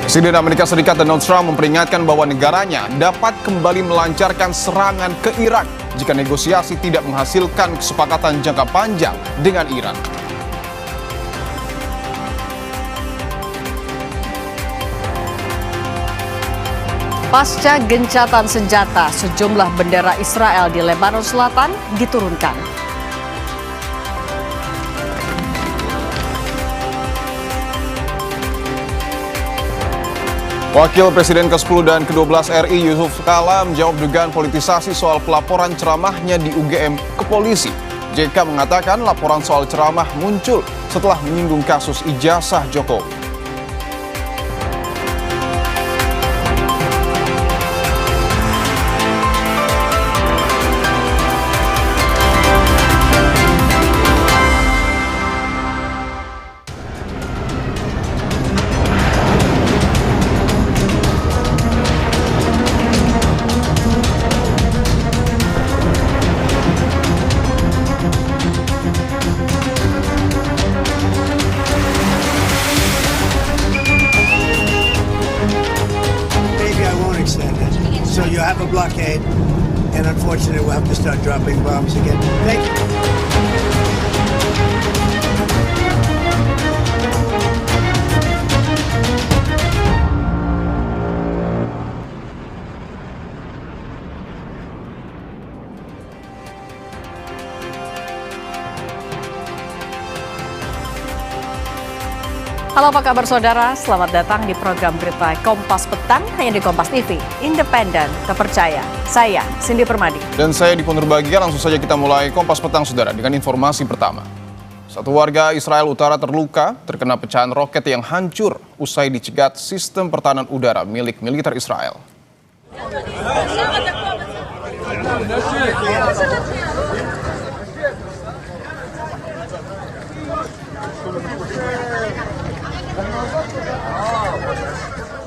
Presiden Amerika Serikat Donald Trump memperingatkan bahwa negaranya dapat kembali melancarkan serangan ke Irak jika negosiasi tidak menghasilkan kesepakatan jangka panjang dengan Iran. Pasca gencatan senjata, sejumlah bendera Israel di Lebanon Selatan diturunkan. Wakil Presiden ke-10 dan ke-12 RI Yusuf Kala menjawab dugaan politisasi soal pelaporan ceramahnya di UGM ke polisi. JK mengatakan laporan soal ceramah muncul setelah menyinggung kasus ijazah Jokowi. So you have a blockade, and unfortunately we'll have to start dropping bombs again. Thank you. Halo, apa kabar saudara? Selamat datang di program berita Kompas Petang hanya di Kompas TV. Independen, terpercaya. Saya Cindy Permadi. Dan saya Dipo Nurbagia. Langsung saja kita mulai Kompas Petang saudara dengan informasi pertama. Satu warga Israel Utara terluka terkena pecahan roket yang hancur usai dicegat sistem pertahanan udara milik militer Israel.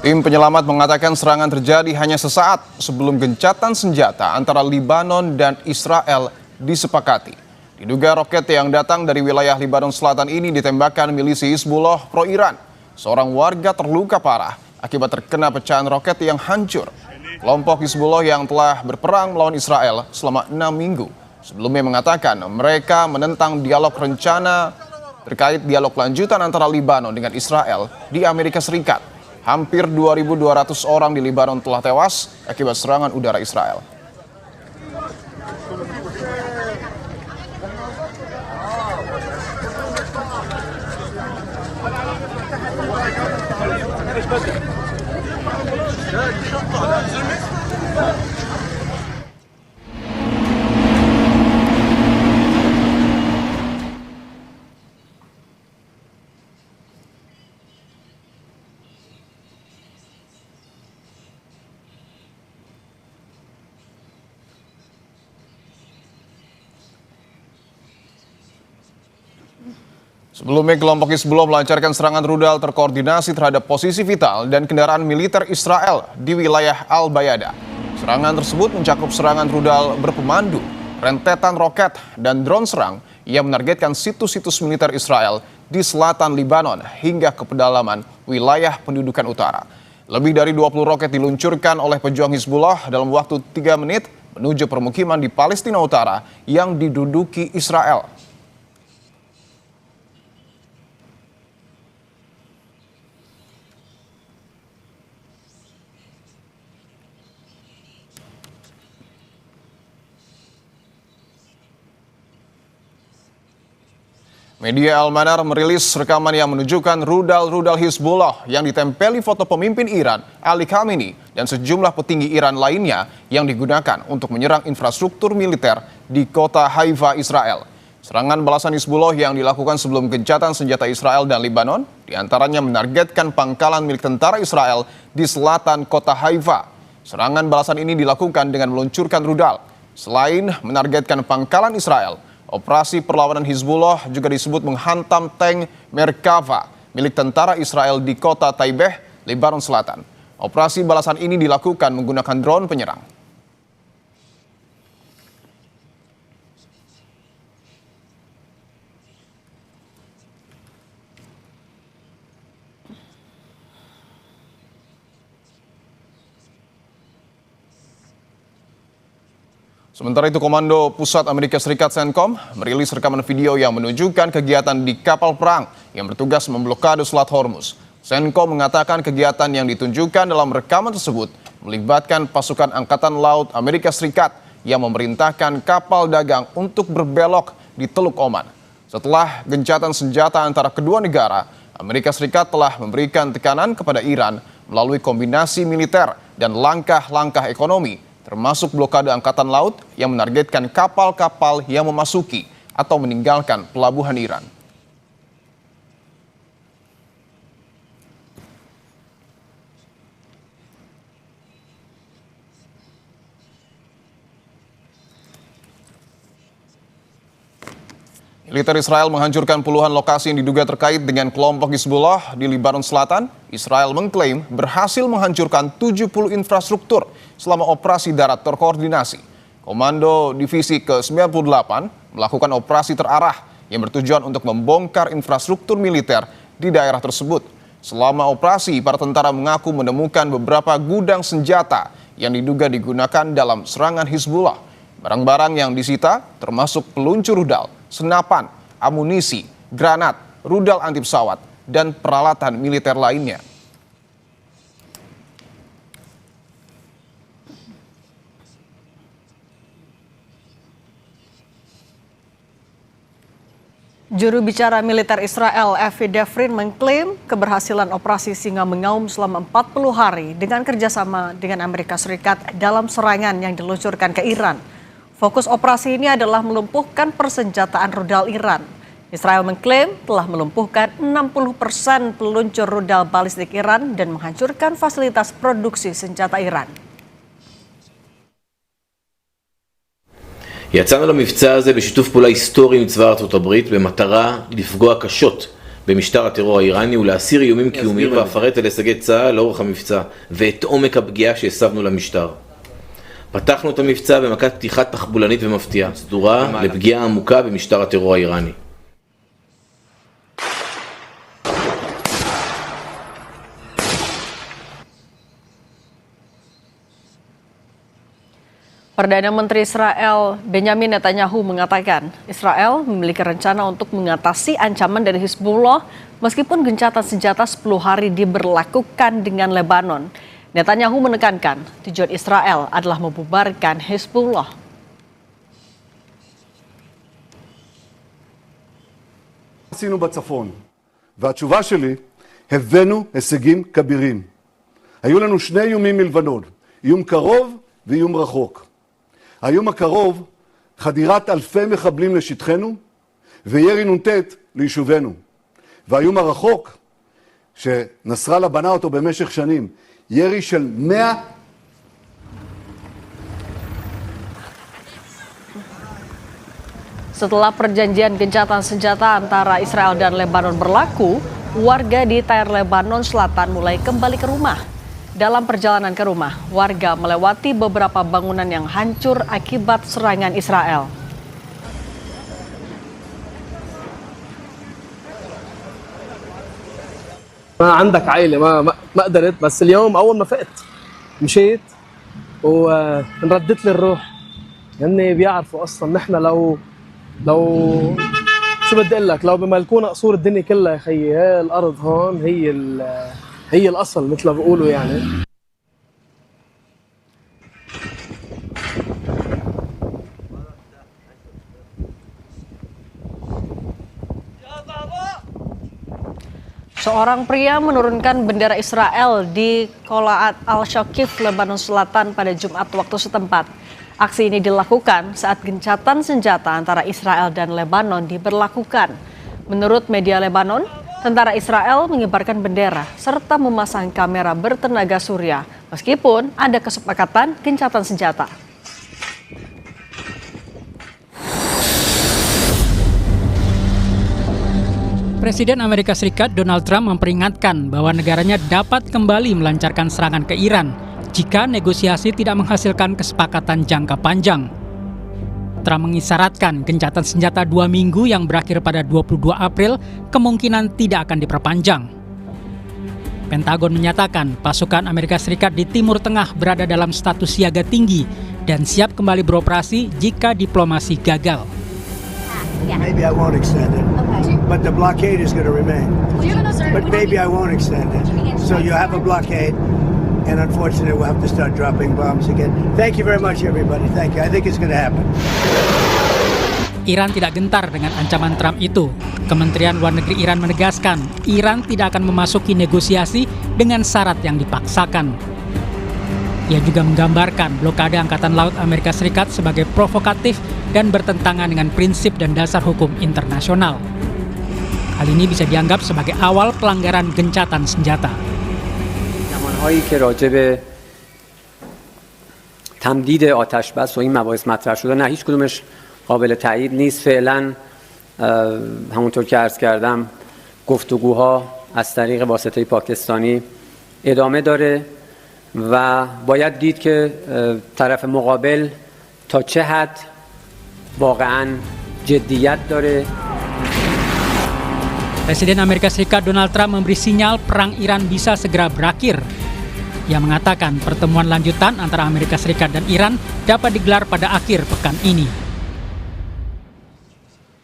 Tim penyelamat mengatakan serangan terjadi hanya sesaat sebelum gencatan senjata antara Lebanon dan Israel disepakati. Diduga roket yang datang dari wilayah Lebanon Selatan ini ditembakkan milisi Hizbullah pro-Iran. Seorang warga terluka parah akibat terkena pecahan roket yang hancur. Kelompok Hizbullah yang telah berperang melawan Israel selama 6 minggu sebelumnya mengatakan mereka menentang dialog rencana terkait dialog lanjutan antara Lebanon dengan Israel di Amerika Serikat. Hampir 2.200 orang di Lebanon telah tewas akibat serangan udara Israel. Sebelumnya, kelompok Hizbullah melancarkan serangan rudal terkoordinasi terhadap posisi vital dan kendaraan militer Israel di wilayah Al-Bayada. Serangan tersebut mencakup serangan rudal berpemandu, rentetan roket, dan drone serang yang menargetkan situs-situs militer Israel di selatan Lebanon hingga ke pedalaman wilayah pendudukan utara. Lebih dari 20 roket diluncurkan oleh pejuang Hizbullah dalam waktu 3 menit menuju permukiman di Palestina Utara yang diduduki Israel. Media Al-Manar merilis rekaman yang menunjukkan rudal-rudal Hizbullah yang ditempeli foto pemimpin Iran, Ali Khamenei, dan sejumlah petinggi Iran lainnya yang digunakan untuk menyerang infrastruktur militer di kota Haifa, Israel. Serangan balasan Hizbullah yang dilakukan sebelum gencatan senjata Israel dan Lebanon, diantaranya menargetkan pangkalan milik tentara Israel di selatan kota Haifa. Serangan balasan ini dilakukan dengan meluncurkan rudal. Selain menargetkan pangkalan Israel, operasi perlawanan Hizbullah juga disebut menghantam tank Merkava milik tentara Israel di kota Taibeh, Lebanon Selatan. Operasi balasan ini dilakukan menggunakan drone penyerang. Sementara itu, Komando Pusat Amerika Serikat CENTCOM merilis rekaman video yang menunjukkan kegiatan di kapal perang yang bertugas memblokade Selat Hormuz. CENTCOM mengatakan kegiatan yang ditunjukkan dalam rekaman tersebut melibatkan pasukan Angkatan Laut Amerika Serikat yang memerintahkan kapal dagang untuk berbelok di Teluk Oman. Setelah gencatan senjata antara kedua negara, Amerika Serikat telah memberikan tekanan kepada Iran melalui kombinasi militer dan langkah-langkah ekonomi, termasuk blokade Angkatan Laut yang menargetkan kapal-kapal yang memasuki atau meninggalkan pelabuhan Iran. Militer Israel menghancurkan puluhan lokasi yang diduga terkait dengan kelompok Hizbullah di Lebanon Selatan. Israel mengklaim berhasil menghancurkan 70 infrastruktur selama operasi darat terkoordinasi. Komando Divisi ke-98 melakukan operasi terarah yang bertujuan untuk membongkar infrastruktur militer di daerah tersebut. Selama operasi, para tentara mengaku menemukan beberapa gudang senjata yang diduga digunakan dalam serangan Hizbullah. Barang-barang yang disita termasuk peluncur rudal, senapan, amunisi, granat, rudal anti pesawat, dan peralatan militer lainnya. Juru bicara militer Israel, Avi Devrin, mengklaim keberhasilan operasi Singa Mengaum selama 40 hari dengan kerjasama dengan Amerika Serikat dalam serangan yang diluncurkan ke Iran. Fokus operasi ini adalah melumpuhkan persenjataan rudal Iran. Israel mengklaim telah melumpuhkan 60% peluncur rudal balistik Iran dan menghancurkan fasilitas produksi senjata Iran. יצאנו למבצע הזה בשיתוף פעולה היסטורי עם צבא ארצות הברית במטרה לפגוע קשות במשטר הטרור האיראני ולהסיר איומים קיומיים ואפרט על הישגי צה"ל לאורך המבצע ואת עומק הפגיעה שהסבנו למשטר. פתחנו את המבצע במכת פתיחה תחבולנית ומפתיעה, סדורה לפגיעה עמוקה במשטר הטרור האיראני. Perdana Menteri Israel Benjamin Netanyahu mengatakan Israel memiliki rencana untuk mengatasi ancaman dari Hizbullah meskipun gencatan senjata 10 hari diberlakukan dengan Lebanon. Netanyahu menekankan tujuan Israel adalah membubarkan Hizbullah. עשינו בצפון, והתשובה שלי, הבאנו הישגים כבירים. היו לנו שני איומים מלבנון, איום קרוב ואיום רחוק. האיום הקרוב, חדירת אלפי מחבלים לשטחנו, וירי נ"ט ליישובינו. והאיום הרחוק, שנסראללה בנה אותו במשך שנים, ירי של 100... Setelah perjanjian gencatan senjata antara Israel dan Lebanon berlaku, warga di Tyre, Lebanon Selatan mulai kembali ke rumah. Dalam perjalanan ke rumah, warga melewati beberapa bangunan yang hancur akibat serangan Israel. ما عندك عائلة ما قدرت بس اليوم أول ما فقت مشيت وانردت لي الروح. هن بيعرفوا أصلا نحن لو شو بدي أقول لك لو بملكونا قصور الدنيا كلها يا خيي هي الأرض هون هي الأصل مثل ما بيقولوا يعني. Seorang pria menurunkan bendera Israel di Qolaat Al-Shaqif, Lebanon Selatan pada Jumat waktu setempat. Aksi ini dilakukan saat gencatan senjata antara Israel dan Lebanon diberlakukan. Menurut media Lebanon, tentara Israel mengibarkan bendera serta memasang kamera bertenaga surya meskipun ada kesepakatan gencatan senjata. Presiden Amerika Serikat Donald Trump memperingatkan bahwa negaranya dapat kembali melancarkan serangan ke Iran jika negosiasi tidak menghasilkan kesepakatan jangka panjang. Trump mengisyaratkan gencatan senjata 2 minggu yang berakhir pada 22 April kemungkinan tidak akan diperpanjang. Pentagon menyatakan pasukan Amerika Serikat di Timur Tengah berada dalam status siaga tinggi dan siap kembali beroperasi jika diplomasi gagal. Maybe I won't extend it. But the blockade is going to remain. But maybe I won't extend it. So you have a blockade, and unfortunately we'll have to start dropping bombs again. Thank you very much, everybody. Thank you. I think it's going to happen. Iran tidak gentar dengan ancaman Trump itu. Kementerian Luar Negeri Iran menegaskan, Iran tidak akan memasuki negosiasi dengan syarat yang dipaksakan. Ia juga menggambarkan blokade Angkatan Laut Amerika Serikat sebagai provokatif dan bertentangan dengan prinsip dan dasar hukum internasional. Hal ini bisa dianggap sebagai awal pelanggaran gencatan senjata. زمانهایی که راجع به تمدید آتش بس و این مباحث مطرح شده نه هیچ کدومش قابل تایید نیست. فعلا همونطور که عرض کردم گفتگوها از طریق واسطه پاکستانی ادامه داره و باید دید که طرف مقابل تا چه حد واقعا جدیت داره. Presiden Amerika Serikat Donald Trump memberi sinyal perang Iran bisa segera berakhir. Ia mengatakan pertemuan lanjutan antara Amerika Serikat dan Iran dapat digelar pada akhir pekan ini.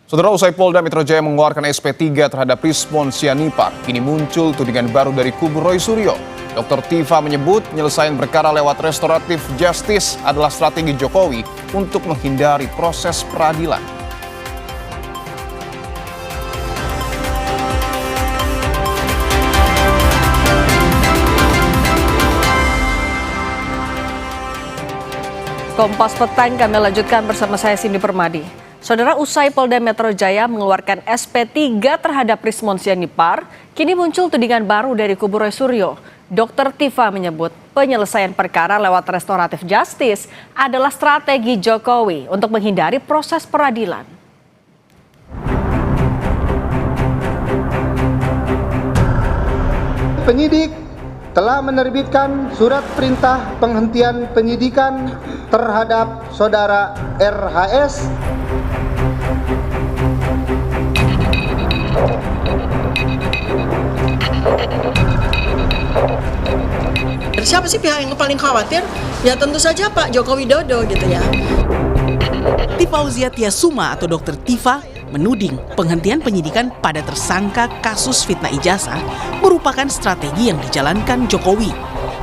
Saudara, usai Polda Metro Jaya mengeluarkan SP3 terhadap Rizmon Sianipar, kini muncul tudingan baru dari kubu Roy Suryo. Dr. Tifa menyebut penyelesaian perkara lewat restoratif justice adalah strategi Jokowi untuk menghindari proses peradilan. Kompas Petang kami lanjutkan bersama saya Cindy Permadi. Saudara, usai Polda Metro Jaya mengeluarkan SP3 terhadap Rizmon Sianipar, kini muncul tudingan baru dari kubu Roy Suryo. Dr. Tifa menyebut penyelesaian perkara lewat restoratif justice adalah strategi Jokowi untuk menghindari proses peradilan. Penyidik telah menerbitkan surat perintah penghentian penyidikan terhadap saudara RHS. Siapa sih pihak yang paling khawatir? Ya tentu saja Pak Joko Widodo gitu ya. Tifauzia Tiasuma atau Dr. Tifa menuding penghentian penyidikan pada tersangka kasus fitnah ijazah merupakan strategi yang dijalankan Jokowi.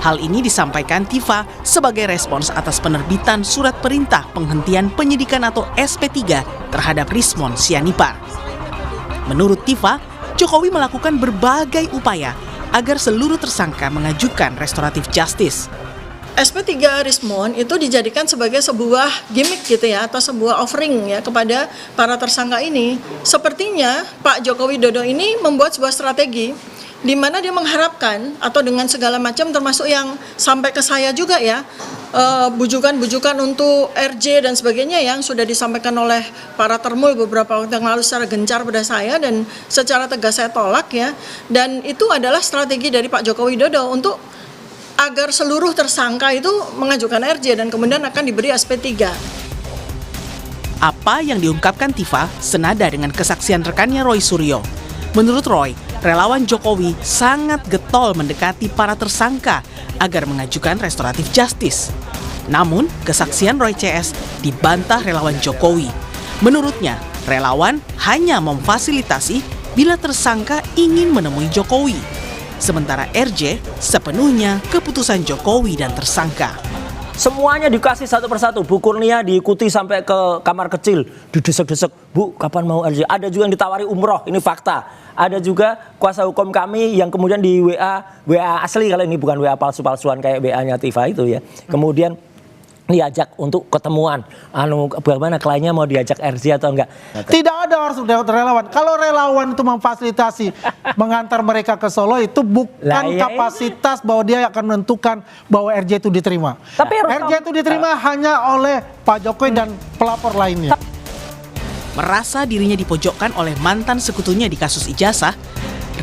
Hal ini disampaikan Tifa sebagai respons atas penerbitan surat perintah penghentian penyidikan atau SP3 terhadap Rizmon Sianipar. Menurut Tifa, Jokowi melakukan berbagai upaya agar seluruh tersangka mengajukan restoratif justice. SP3 Rizmon itu dijadikan sebagai sebuah gimmick gitu ya, atau sebuah offering ya kepada para tersangka ini. Sepertinya Pak Joko Widodo ini membuat sebuah strategi di mana dia mengharapkan atau dengan segala macam termasuk yang sampai ke saya juga ya, bujukan-bujukan untuk RJ dan sebagainya yang sudah disampaikan oleh para termul beberapa waktu yang lalu secara gencar pada saya dan secara tegas saya tolak ya. Dan itu adalah strategi dari Pak Joko Widodo untuk agar seluruh tersangka itu mengajukan RJ dan kemudian akan diberi SP3. Apa yang diungkapkan Tifa senada dengan kesaksian rekannya Roy Suryo. Menurut Roy, relawan Jokowi sangat getol mendekati para tersangka agar mengajukan restoratif justice. Namun, kesaksian Roy CS dibantah relawan Jokowi. Menurutnya, relawan hanya memfasilitasi bila tersangka ingin menemui Jokowi. Sementara RJ sepenuhnya keputusan Jokowi dan tersangka. Semuanya dikasih satu persatu. Bu Kurnia diikuti sampai ke kamar kecil, didesek-desek. Bu, kapan mau RJ? Ada juga yang ditawari umroh, ini fakta. Ada juga kuasa hukum kami yang kemudian di WA asli, kalau ini bukan WA palsu-palsuan kayak WA-nya Tifa itu ya. Kemudian diajak untuk ketemuan, bagaimana kliennya mau diajak RJ atau enggak? Tidak ada harus relawan. Kalau relawan itu memfasilitasi mengantar mereka ke Solo, itu bukan kapasitas bahwa dia akan menentukan bahwa RJ itu diterima. Tapi RJ itu diterima hanya oleh Pak Jokowi dan pelapor lainnya. Merasa dirinya dipojokkan oleh mantan sekutunya di kasus ijazah,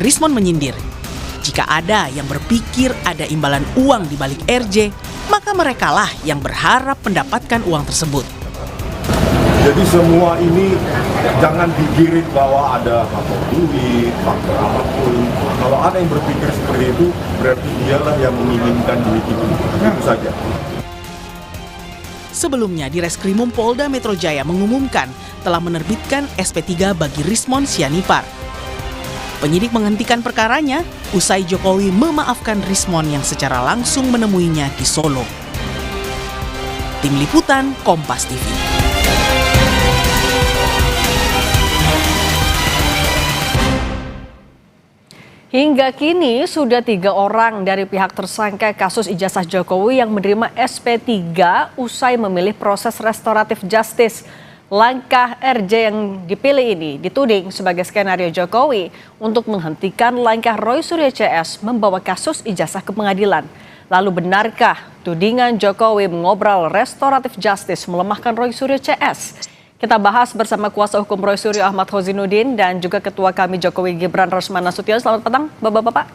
Rizmon menyindir. Jika ada yang berpikir ada imbalan uang di balik RJ, maka merekalah yang berharap mendapatkan uang tersebut. Jadi semua ini jangan digiring bahwa ada faktor duit, faktor apapun. Kalau ada yang berpikir seperti itu, berarti dialah yang menginginkan duit itu. Itu saja. Sebelumnya, di Reskrimum Polda Metro Jaya mengumumkan telah menerbitkan SP3 bagi Rismon Sianipar. Penyidik menghentikan perkaranya usai Jokowi memaafkan Rismon yang secara langsung menemuinya di Solo. Tim Liputan Kompas TV. Hingga kini sudah 3 orang dari pihak tersangka kasus ijazah Jokowi yang menerima SP3 usai memilih proses restoratif justice. Langkah RJ yang dipilih ini dituding sebagai skenario Jokowi untuk menghentikan langkah Roy Suryo CS membawa kasus ijazah ke pengadilan. Lalu benarkah tudingan Jokowi mengobrol restoratif justice melemahkan Roy Suryo CS? Kita bahas bersama kuasa hukum Roy Suryo Ahmad Hozinuddin dan juga ketua kami Jokowi Gibran Rosman Nasution. Selamat petang, Bapak-bapak.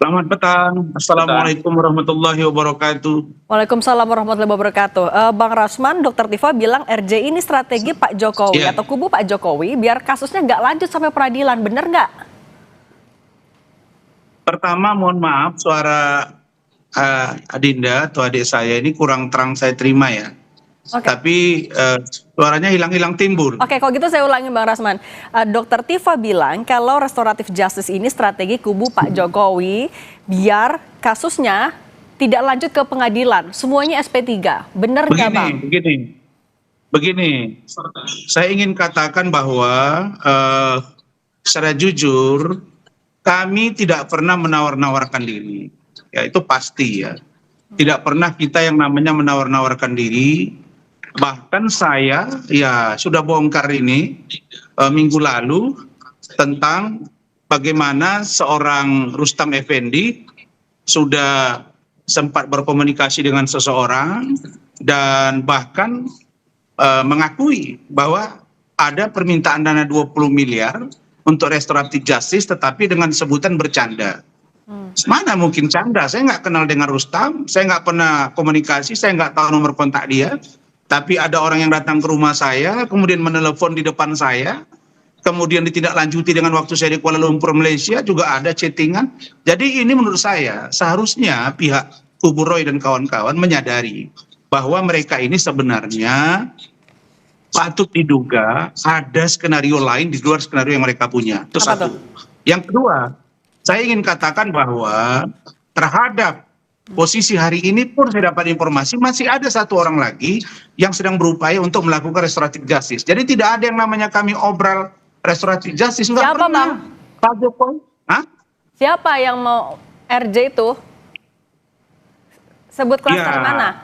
Selamat petang. Assalamualaikum warahmatullahi wabarakatuh. Waalaikumsalam warahmatullahi wabarakatuh. Bang Rasman, Dr. Tifa bilang RJ ini strategi Pak Jokowi atau kubu Pak Jokowi biar kasusnya nggak lanjut sampai peradilan. Bener nggak? Pertama, mohon maaf suara Adinda atau adik saya ini kurang terang saya terima ya. Tapi suaranya hilang-hilang timbul. Oke, kalau gitu saya ulangi Bang Rasman. Dr. Tifa bilang kalau restoratif justice ini strategi kubu Pak Jokowi biar kasusnya tidak lanjut ke pengadilan. Semuanya SP3. Benar nggak Bang? Begini. Saya ingin katakan bahwa secara jujur kami tidak pernah menawar-nawarkan diri. Ya itu pasti ya. Tidak pernah kita yang namanya menawar-nawarkan diri. Bahkan saya ya sudah bongkar ini minggu lalu tentang bagaimana seorang Rustam Effendi sudah sempat berkomunikasi dengan seseorang dan bahkan mengakui bahwa ada permintaan dana 20 miliar untuk restoratif justice tetapi dengan sebutan bercanda. Mana mungkin canda? Saya nggak kenal dengan Rustam, saya nggak pernah komunikasi, saya nggak tahu nomor kontak dia. Tapi ada orang yang datang ke rumah saya, kemudian menelepon di depan saya, kemudian ditindaklanjuti dengan waktu saya di Kuala Lumpur, Malaysia, juga ada chattingan. Jadi ini menurut saya seharusnya pihak kubu Roy dan kawan-kawan menyadari bahwa mereka ini sebenarnya patut diduga ada skenario lain di luar skenario yang mereka punya. Itu satu. Yang kedua, saya ingin katakan bahwa terhadap posisi hari ini pun saya dapat informasi masih ada satu orang lagi yang sedang berupaya untuk melakukan restoratif justice. Jadi tidak ada yang namanya kami obral restoratif justice. Siapa Bang? Pak Jokowi. Hah? Siapa yang mau RJ itu? Sebut klaster mana?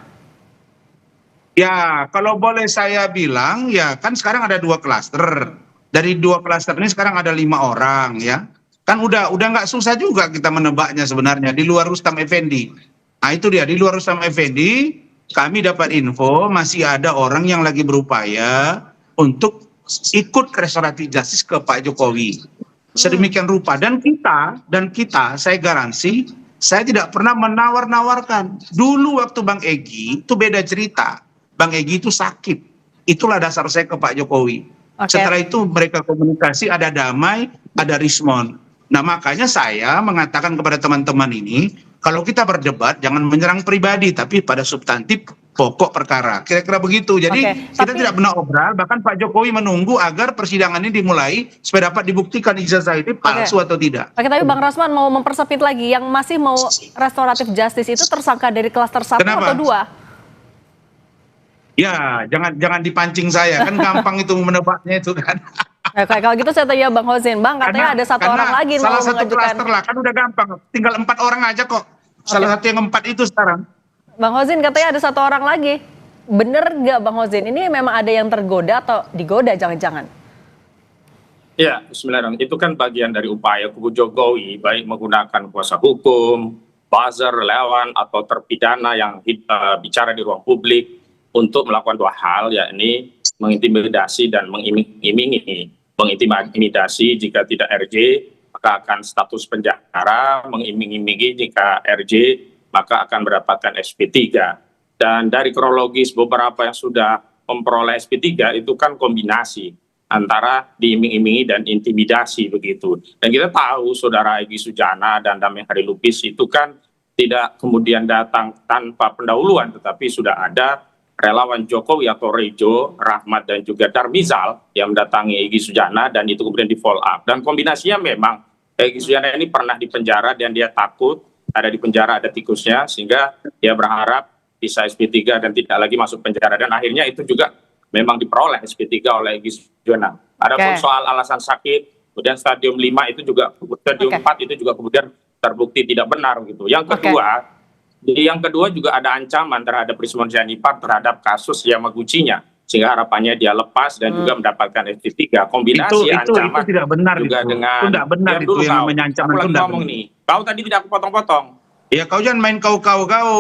Ya, kalau boleh saya bilang, ya kan sekarang ada 2 klaster. Dari 2 klaster ini sekarang ada 5 orang ya. Kan udah nggak susah juga kita menebaknya sebenarnya di luar Rustam Effendi. Nah itu dia, di luar Rustam Effendi kami dapat info masih ada orang yang lagi berupaya untuk ikut restoratif justice ke Pak Jokowi. Sedemikian rupa dan kita saya garansi saya tidak pernah menawar-nawarkan. Dulu waktu Bang Egy itu beda cerita. Bang Egy itu sakit. Itulah dasar saya ke Pak Jokowi. Setelah itu mereka komunikasi, ada damai, ada Rismon. Nah makanya saya mengatakan kepada teman-teman ini, kalau kita berdebat jangan menyerang pribadi, tapi pada substantif pokok perkara. Kira-kira begitu. Jadi kita tidak pernah obral, bahkan Pak Jokowi menunggu agar persidangan ini dimulai supaya dapat dibuktikan ijazah ini palsu atau tidak. Oke, tapi Bang Rasman mau mempersempit lagi, yang masih mau restoratif justice itu tersangka dari klaster 1 atau 2? Ya, jangan dipancing saya, kan gampang itu menebaknya itu kan. Oke, kalau gitu saya tanya Bang Hozin, Bang katanya ada satu orang lagi yang mau mengajukan. Salah satu klaster lah, kan udah gampang, tinggal 4 orang aja kok. Salah satu yang 4 itu sekarang. Bang Hozin katanya ada 1 orang lagi. Bener nggak Bang Hozin? Ini memang ada yang tergoda atau digoda jangan-jangan? Ya, bismillahirrahmanirrahim. Itu kan bagian dari upaya kubu Jokowi, baik menggunakan kuasa hukum, buzzer, relawan, atau terpidana yang bicara di ruang publik untuk melakukan 2 hal, yakni mengintimidasi dan mengintimidasi jika tidak RJ, maka akan status penjara, mengiming-imingi jika RJ, maka akan mendapatkan SP3. Dan dari kronologis beberapa yang sudah memperoleh SP3 itu kan kombinasi antara diiming-imingi dan intimidasi begitu. Dan kita tahu saudara Egy Sujana dan Dameng Hari Lubis itu kan tidak kemudian datang tanpa pendahuluan, tetapi sudah ada relawan Jokowi atau Rejo, Rahmat dan juga Darmizal yang mendatangi Egy Sujana dan itu kemudian di follow up. Dan kombinasinya memang Egy Sujana ini pernah di penjara dan dia takut ada di penjara ada tikusnya sehingga dia berharap bisa SP3 dan tidak lagi masuk penjara dan akhirnya itu juga memang diperoleh SP3 oleh Egy Sujana. Adapun soal alasan sakit, kemudian stadium 5 itu juga stadium 4 itu juga kemudian terbukti tidak benar gitu. Yang kedua juga ada ancaman terhadap Rismon Sianipar terhadap kasus Yamaguchi-nya sehingga harapannya dia lepas dan juga mendapatkan SP3. Kombinasi ancaman itu tidak benar juga itu. dengan Itu tidak benar itu yang namanya ancaman itu tidak benar. nih. Kau tadi tidak aku potong-potong. Ya kau jangan main kau.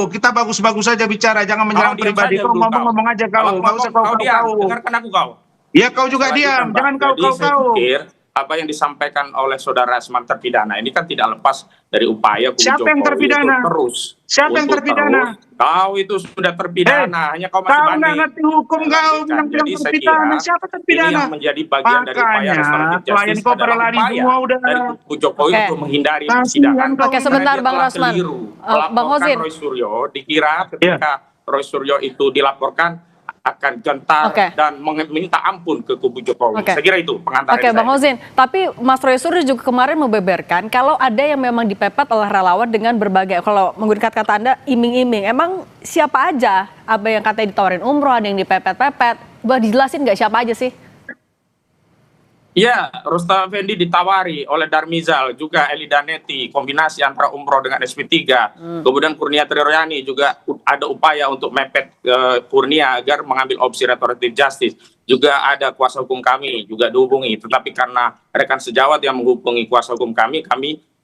Kita bagus-bagus saja bicara, jangan menyerang pribadi. Kau ngomong aja kau. Nggak usah kau. Dengarkan aku kau. Ya kau juga diam, jangan kau. Saya pikir apa yang disampaikan oleh saudara Asman terpidana ini kan tidak lepas dari upaya kubu Siapa yang Jokowi terpidana? untuk terus. Siapa yang terpidana? Kau itu sudah terpidana, hanya kau masih Kau banding. nggak ngerti hukum kau bilang Jadi saya terpidana. kira Siapa ini terpidana? yang menjadi bagian dari upaya restoratif klien justice kau adalah berlari upaya semua udah. dari kubu Jokowi untuk menghindari Kasihan persidangan. kau. Oke, sebentar Karena dia Bang telah Rasman. keliru Bang melaporkan Hozin. Roy Suryo, dikira ketika Roy Suryo itu dilaporkan akan gentar dan meminta ampun ke kubu Jokowi. Saya kira itu pengantar Oke, Bang Hozin. Tapi Mas Roy Suryo juga kemarin membeberkan kalau ada yang memang dipepet oleh relawan dengan berbagai, kalau menggunakan kata Anda, iming-iming. Emang siapa aja? Apa yang katanya ditawarin umroh, ada yang dipepet-pepet. Boleh dijelasin nggak siapa aja sih? Ya, Rustam Effendi ditawari oleh Darmizal, juga Eli Daneti, kombinasi antara umroh dengan SP3. Kemudian Kurnia Triroyani juga ada upaya untuk mepet Kurnia agar mengambil opsi restoratif justice. Juga ada kuasa hukum kami juga dihubungi, tetapi karena rekan sejawat yang menghubungi kuasa hukum kami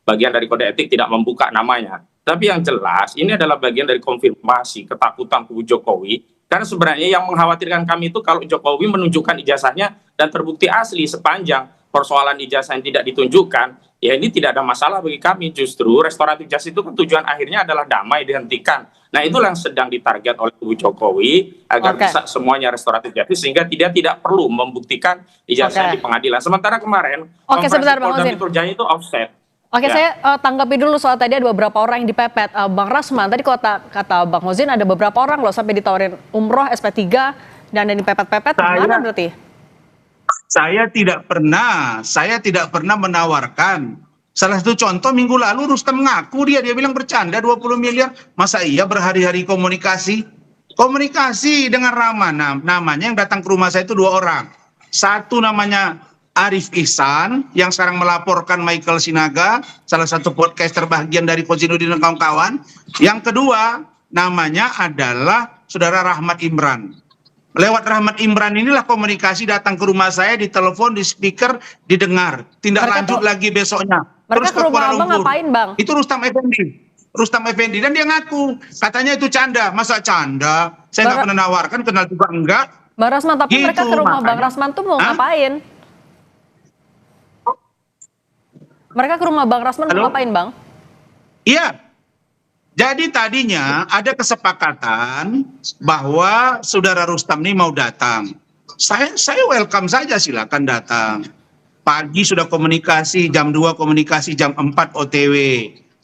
bagian dari kode etik tidak membuka namanya. Tapi yang jelas ini adalah bagian dari konfirmasi ketakutan kubu Jokowi. Karena sebenarnya yang mengkhawatirkan kami itu kalau Jokowi menunjukkan ijazahnya dan terbukti asli sepanjang persoalan ijazah yang tidak ditunjukkan, ya ini tidak ada masalah bagi kami. Justru restoratif justice itu kan tujuan akhirnya adalah damai dihentikan. Nah itulah yang sedang ditarget oleh kubu Jokowi agar bisa semuanya restoratif justice sehingga tidak perlu membuktikan ijazah di pengadilan. Sementara kemarin sebentar Bang Hozin. Polda Metro Jaya itu offset. Saya tanggapi dulu soal tadi ada beberapa orang yang dipepet. Bang Rasman, tadi kata Bang Hozin ada beberapa orang loh sampai ditawarin umroh, SP3, dan ada dipepet-pepet. Gimana berarti? Saya tidak pernah menawarkan. Salah satu contoh minggu lalu Rustam ngaku dia bilang bercanda 20 miliar. Masa iya berhari-hari komunikasi dengan Rahman. Namanya yang datang ke rumah saya itu 2 orang. Satu namanya Arif Ihsan yang sekarang melaporkan Michael Sinaga, salah satu podcaster bagian dari Kozinudin dan kawan-kawan. Yang kedua namanya adalah Saudara Rahmat Imran. Lewat Rahmat Imran inilah komunikasi datang ke rumah saya, ditelepon, di speaker, didengar. Tindak lanjut lagi besoknya. Terus ke Kuala Lumpur. Ngapain, Bang? Itu Rustam Effendi dan dia ngaku katanya itu canda. Masa canda? Saya nggak pernah nawarkan, kenal juga enggak. Bang Rasman, tapi mereka ke rumah Bang Rasman tuh mau ngapain? Mereka ke rumah Bang Rasman mau ngapain, Bang? Iya. Jadi tadinya ada kesepakatan bahwa Saudara Rustam ini mau datang. Saya welcome saja, silakan datang. Pagi sudah komunikasi, jam 2 komunikasi, jam 4 OTW.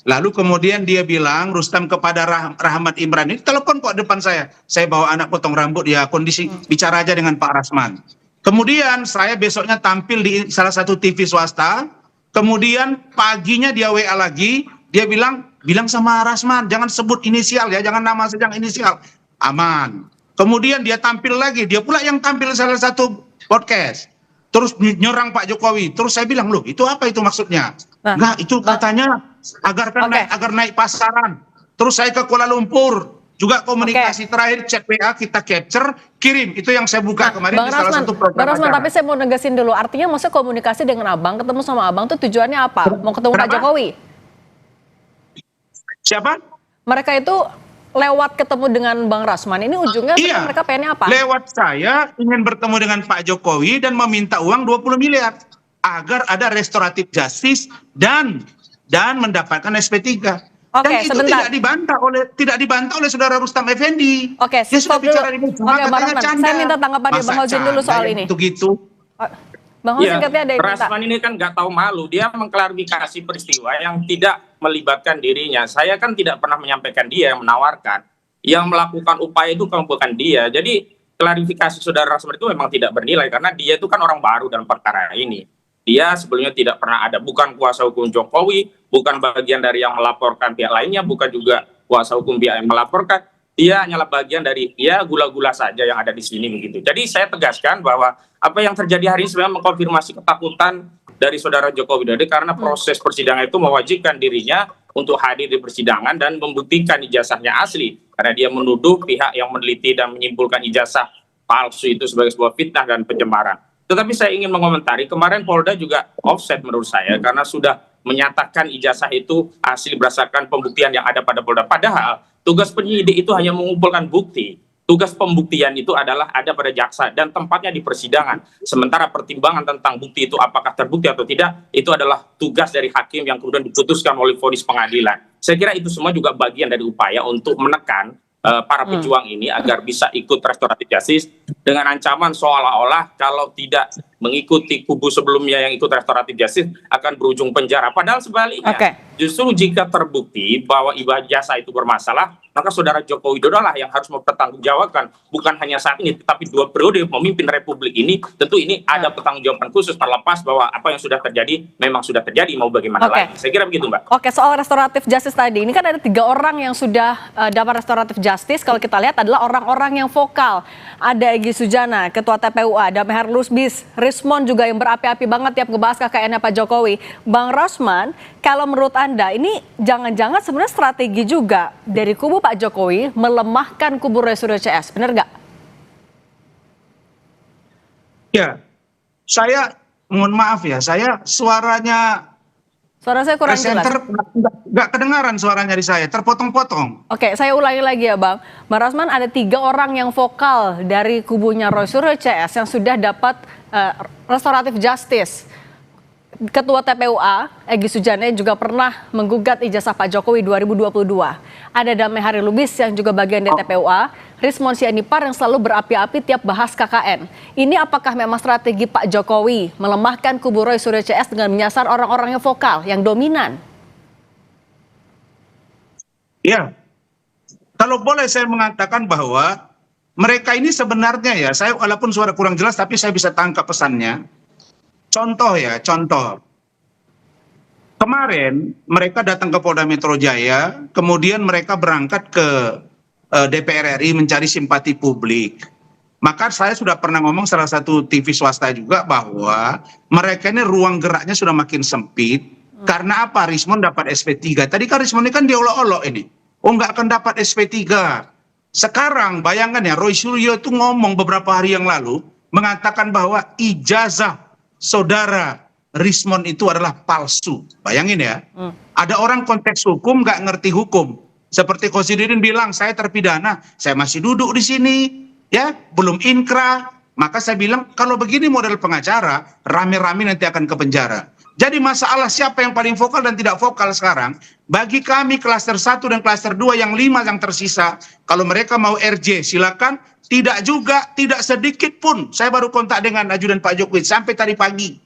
Lalu kemudian dia bilang, Rustam kepada Rahmat Imran, ini telepon kok depan saya. Saya bawa anak potong rambut, ya kondisi bicara aja dengan Pak Rasman. Kemudian saya besoknya tampil di salah satu TV swasta. Kemudian paginya dia WA lagi, dia bilang sama Rasman, jangan sebut inisial ya, jangan nama sedang inisial. Aman. Kemudian dia tampil lagi, dia pula yang tampil salah satu podcast. Terus nyerang Pak Jokowi. Terus saya bilang, loh itu apa itu maksudnya? Nah itu katanya agar naik pasaran. Terus saya ke Kuala Lumpur. Juga komunikasi terakhir chat WA kita capture, kirim. Itu yang saya buka kemarin di salah satu program. Bang Rasman, tapi saya mau negasin dulu. Artinya maksudnya komunikasi dengan Abang, ketemu sama Abang tuh tujuannya apa? Mau ketemu Pak Jokowi? Siapa? Mereka itu lewat ketemu dengan Bang Rasman. Ini ujungnya mereka pengennya apa? Lewat saya ingin bertemu dengan Pak Jokowi dan meminta uang 20 miliar. Agar ada restoratif justice dan mendapatkan SP3. Dan itu tidak dibantah oleh Saudara Rustam Effendi. Dia sudah bicara di meja, Bang Rasman, saya minta tanggapan dari Bang Hozin dulu soal ini. Bang Hozin katanya ada yang minta. Rasman ini kan nggak tahu malu, dia mengklarifikasi peristiwa yang tidak melibatkan dirinya. Saya kan tidak pernah menyampaikan dia yang menawarkan. yang melakukan upaya itu bukan dia. Jadi klarifikasi saudara Rasman itu memang tidak bernilai karena dia itu kan orang baru dalam perkara ini. Dia sebelumnya tidak pernah ada, bukan kuasa hukum Jokowi, bukan bagian dari yang melaporkan pihak lainnya, bukan juga kuasa hukum pihak yang melaporkan. Dia hanyalah bagian dari ya gula-gula saja yang ada di sini begitu. Jadi saya tegaskan bahwa apa yang terjadi hari ini sebenarnya mengkonfirmasi ketakutan dari saudara Joko Widodo karena proses persidangan itu mewajibkan dirinya untuk hadir di persidangan dan membuktikan ijazahnya asli karena dia menuduh pihak yang meneliti dan menyimpulkan ijazah palsu itu sebagai sebuah fitnah dan pencemaran. Tetapi saya ingin mengomentari, kemarin Polda juga offset menurut saya karena sudah menyatakan ijazah itu asli berdasarkan pembuktian yang ada pada Polda. Padahal tugas penyidik itu hanya mengumpulkan bukti. Tugas pembuktian itu adalah ada pada jaksa dan tempatnya di persidangan. Sementara pertimbangan tentang bukti itu apakah terbukti atau tidak, itu adalah tugas dari hakim yang kemudian diputuskan oleh vonis pengadilan. Saya kira itu semua juga bagian dari upaya untuk menekan para pejuang ini agar bisa ikut restoratif justice dengan ancaman seolah-olah kalau tidak mengikuti kubu sebelumnya yang ikut restoratif justice akan berujung penjara. Padahal sebaliknya, justru jika terbukti bahwa ijazah itu bermasalah, maka saudara Joko Widodo lah yang harus mempertanggungjawabkan, bukan hanya saat ini, tetapi 2 periode memimpin Republik ini. Tentu ini ada pertanggungjawaban khusus terlepas bahwa apa yang sudah terjadi memang sudah terjadi, mau bagaimana lagi. Saya kira begitu, Mbak. Oke, soal restoratif justice tadi, ini kan ada 3 orang yang sudah dapat restoratif justice. Kalau kita lihat adalah orang-orang yang vokal. Ada Egy Sujana, Ketua TPUA, Damehar Lusbis, Rismon juga yang berapi-api banget tiap ngebahas KKN-nya Pak Jokowi. Bang Rosman, kalau menurut Anda ini jangan-jangan sebenarnya strategi juga dari kubu Pak Jokowi melemahkan kubu Roy Suryo CS, benar nggak? Ya, saya mohon maaf ya, suara saya kurang jelas. Nggak kedengaran suaranya di saya, terpotong-potong. Oke, saya ulangi lagi ya Bang. Bang Rosman, ada 3 orang yang vokal dari kubunya Roy Suryo CS yang sudah dapat restoratif justice. Ketua TPUA, Egy Sujana juga pernah menggugat ijazah Pak Jokowi 2022. Ada Damehar Lusbis yang juga bagian dari TPUA, Rismon Sianipar yang selalu berapi-api tiap bahas KKN. Ini apakah memang strategi Pak Jokowi melemahkan kubu Roy Suryo CS dengan menyasar orang-orang yang vokal, yang dominan? Ya, kalau boleh saya mengatakan bahwa mereka ini sebenarnya ya, saya walaupun suara kurang jelas tapi saya bisa tangkap pesannya. Contoh. Kemarin mereka datang ke Polda Metro Jaya, kemudian mereka berangkat ke DPR RI mencari simpati publik. Maka saya sudah pernah ngomong salah satu TV swasta juga bahwa mereka ini ruang geraknya sudah makin sempit. Karena apa? Rismon dapat SP3. Tadi kan Rismon ini kan diolok-olok ini. Oh, nggak akan dapat SP3. Sekarang bayangkan ya, Roy Suryo itu ngomong beberapa hari yang lalu mengatakan bahwa ijazah saudara Rismon itu adalah palsu. Bayangin ya, ada orang konteks hukum nggak ngerti hukum. Seperti Kosidudin bilang, saya terpidana, saya masih duduk di sini, ya belum inkrah. Maka saya bilang, kalau begini model pengacara, rame-rame nanti akan ke penjara. Jadi masalah siapa yang paling vokal dan tidak vokal sekarang, bagi kami klaster 1 dan klaster 2 yang 5 yang tersisa, kalau mereka mau RJ silakan. Tidak juga, tidak sedikit pun. Saya baru kontak dengan ajudan Pak Jokowi sampai tadi pagi.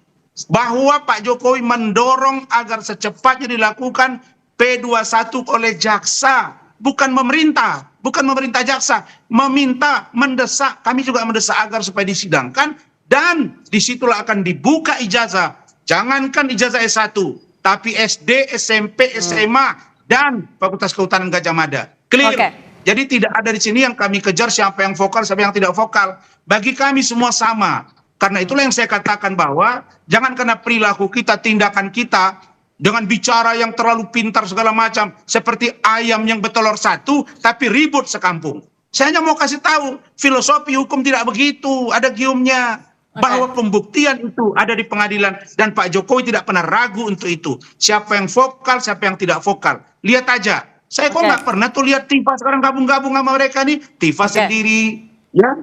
Bahwa Pak Jokowi mendorong agar secepatnya dilakukan P21 oleh jaksa. Bukan pemerintah jaksa. Meminta, mendesak, kami juga mendesak agar supaya disidangkan. Dan disitulah akan dibuka ijazah. Jangankan ijazah S1, tapi SD, SMP, SMA, dan Fakultas Kehutanan Gajah Mada. Clear. Jadi tidak ada di sini yang kami kejar siapa yang vokal, siapa yang tidak vokal. Bagi kami semua sama. Karena itulah yang saya katakan bahwa jangan karena perilaku kita, tindakan kita, dengan bicara yang terlalu pintar segala macam, seperti ayam yang bertelur 1, tapi ribut sekampung. Saya hanya mau kasih tahu, filosofi hukum tidak begitu, ada giumnya. Bahwa pembuktian itu ada di pengadilan, dan Pak Jokowi tidak pernah ragu untuk itu. Siapa yang vokal, siapa yang tidak vokal. Lihat aja. Saya kok nggak pernah tuh lihat Tifa sekarang gabung-gabung sama mereka nih. Tifa sendiri, ya.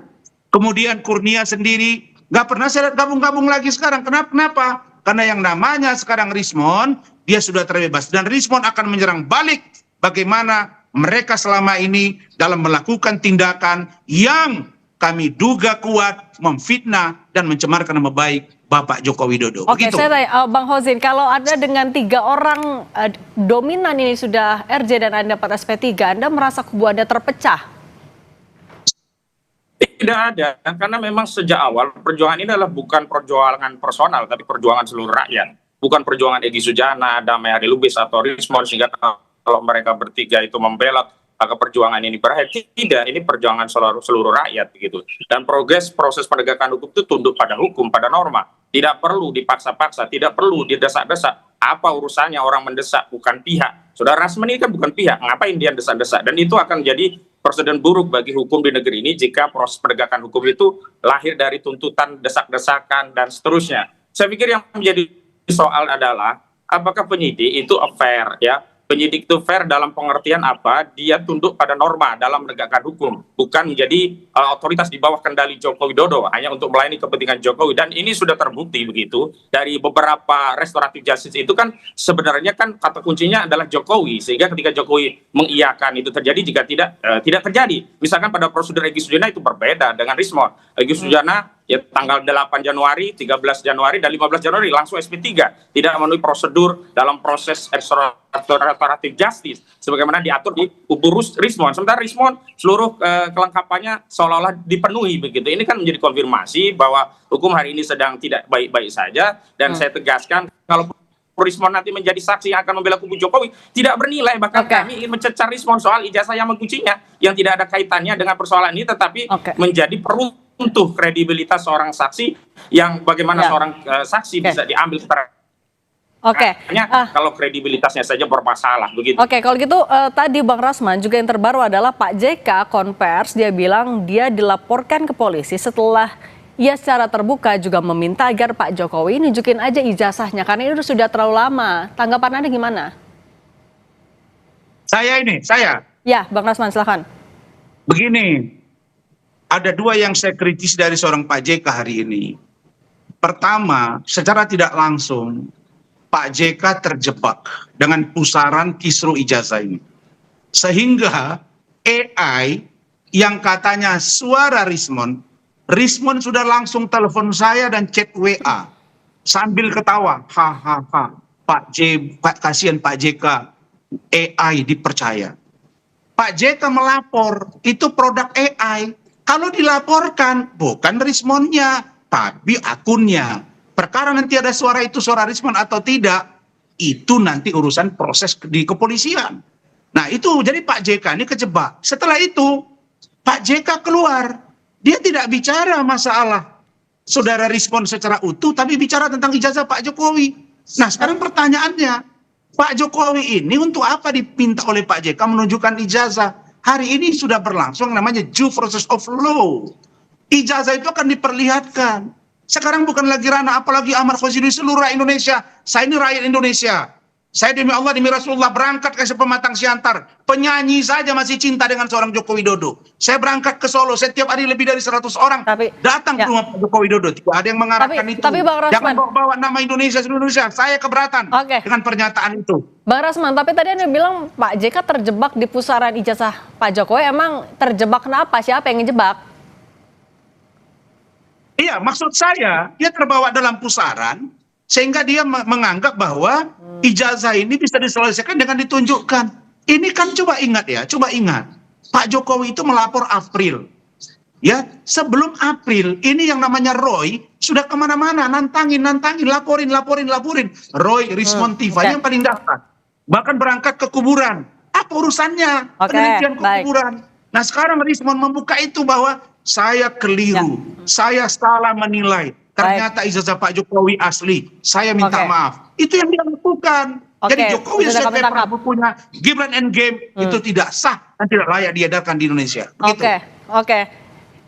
Kemudian Kurnia sendiri. Nggak pernah saya lihat gabung-gabung lagi sekarang. Kenapa? Karena yang namanya sekarang Rismon, dia sudah terbebas. Dan Rismon akan menyerang balik bagaimana mereka selama ini dalam melakukan tindakan yang kami duga kuat memfitnah dan mencemarkan nama baik Bapak Joko Widodo. Oke, Begitu. saya tanya, Bang Hozin, kalau Anda dengan 3 orang dominan ini sudah RJ dan Anda dapat SP3, Anda merasa kubu Anda terpecah? Tidak ada, karena memang sejak awal perjuangan ini adalah bukan perjuangan personal, tapi perjuangan seluruh rakyat. Bukan perjuangan Egy Sujana, Damai Hari Lubis, atau Rismon, sehingga kalau mereka bertiga itu membelot, maka perjuangan ini berakhir. Tidak, ini perjuangan seluruh rakyat gitu. Dan proses penegakan hukum itu tunduk pada hukum, pada norma. Tidak perlu dipaksa-paksa, tidak perlu didesak-desak. Apa urusannya orang mendesak, bukan pihak. Saudara Rasman ini kan bukan pihak, ngapain dia desak-desak? Dan itu akan jadi presiden buruk bagi hukum di negeri ini jika proses penegakan hukum itu lahir dari tuntutan, desak-desakan, dan seterusnya. Saya pikir yang menjadi soal adalah apakah penyidik itu fair, ya? Penyidik itu fair dalam pengertian apa? Dia tunduk pada norma dalam menegakkan hukum, bukan menjadi otoritas di bawah kendali Joko Widodo hanya untuk melayani kepentingan Jokowi. Dan ini sudah terbukti begitu dari beberapa restoratif justice itu kan sebenarnya kan kata kuncinya adalah Jokowi, sehingga ketika Jokowi mengiyakan itu terjadi jika tidak terjadi. Misalkan pada prosedur Egy Sujana itu berbeda dengan Rismon. Egy Sujana ya tanggal 8 Januari, 13 Januari, dan 15 Januari langsung SP3. Tidak memenuhi prosedur dalam proses restoratif justice sebagaimana diatur di kubu Rismon. Sementara Rismon seluruh kelengkapannya seolah-olah dipenuhi begitu. Ini kan menjadi konfirmasi bahwa hukum hari ini sedang tidak baik-baik saja, dan saya tegaskan kalau Rismon nanti menjadi saksi yang akan membela kubu Jokowi tidak bernilai, bahkan kami ingin mencecar Rismon soal ijazah yang menguncinya yang tidak ada kaitannya dengan persoalan ini, tetapi menjadi untuk kredibilitas seorang saksi yang bagaimana seorang saksi bisa diambil secara kalau kredibilitasnya saja bermasalah begitu. Oke, kalau gitu tadi Bang Rasman juga yang terbaru adalah Pak JK konvers, dia bilang dia dilaporkan ke polisi setelah ia secara terbuka juga meminta agar Pak Jokowi nunjukin aja ijazahnya karena ini sudah terlalu lama. Tanggapan Anda gimana? Saya. Ya, Bang Rasman silakan. Begini. Ada 2 yang saya kritis dari seorang Pak JK hari ini. Pertama, secara tidak langsung, Pak JK terjebak dengan pusaran kisru ijazah ini. Sehingga AI yang katanya suara Rismon sudah langsung telepon saya dan chat WA. Sambil ketawa, hahaha, kasihan Pak JK, AI dipercaya. Pak JK melapor, itu produk AI. Kalau dilaporkan, bukan Rismonnya, tapi akunnya. Perkara nanti ada suara itu suara Rismon atau tidak, itu nanti urusan proses di kepolisian. Nah itu, jadi Pak JK ini kejebak. Setelah itu, Pak JK keluar. Dia tidak bicara masalah saudara Rismon secara utuh, tapi bicara tentang ijazah Pak Jokowi. Nah sekarang pertanyaannya, Pak Jokowi ini untuk apa dipinta oleh Pak JK menunjukkan ijazah? Hari ini sudah berlangsung namanya due process of law. Ijazah itu akan diperlihatkan. Sekarang bukan lagi ranah apalagi amar konstitusi seluruh Indonesia. Saya ini rakyat Indonesia. Saya demi Allah, demi Rasulullah berangkat ke Pematang Siantar. Penyanyi saja masih cinta dengan seorang Joko Widodo. Saya berangkat ke Solo, setiap hari lebih dari 100 orang datang ke rumah Pak Joko Widodo. Tidak ada yang mengarahkan itu. Jangan bawa nama Indonesia seluruh Indonesia. Saya keberatan dengan pernyataan itu. Bang Rasman, tapi tadi Anda bilang Pak JK terjebak di pusaran ijazah Pak Jokowi. Emang terjebak kenapa? Siapa yang ngejebak? Iya, maksud saya dia terbawa dalam pusaran sehingga dia menganggap bahwa ijazah ini bisa diselesaikan dengan ditunjukkan. Ini kan coba ingat ya, Pak Jokowi itu melapor April. Ya, sebelum April ini yang namanya Roy sudah kemana-mana nantangin, laporin. Roy, Rismon, Tifa yang paling dasar. Bahkan berangkat ke kuburan. Apa urusannya penelitian ke kuburan? Nah sekarang Rismon membuka itu bahwa saya keliru, saya salah menilai. Ternyata ijazah Pak Jokowi asli. Saya minta maaf. Itu yang dia lakukan. Jadi Jokowi paper bukunya Gibran Endgame itu tidak sah dan tidak layak diedarkan di Indonesia. Oke.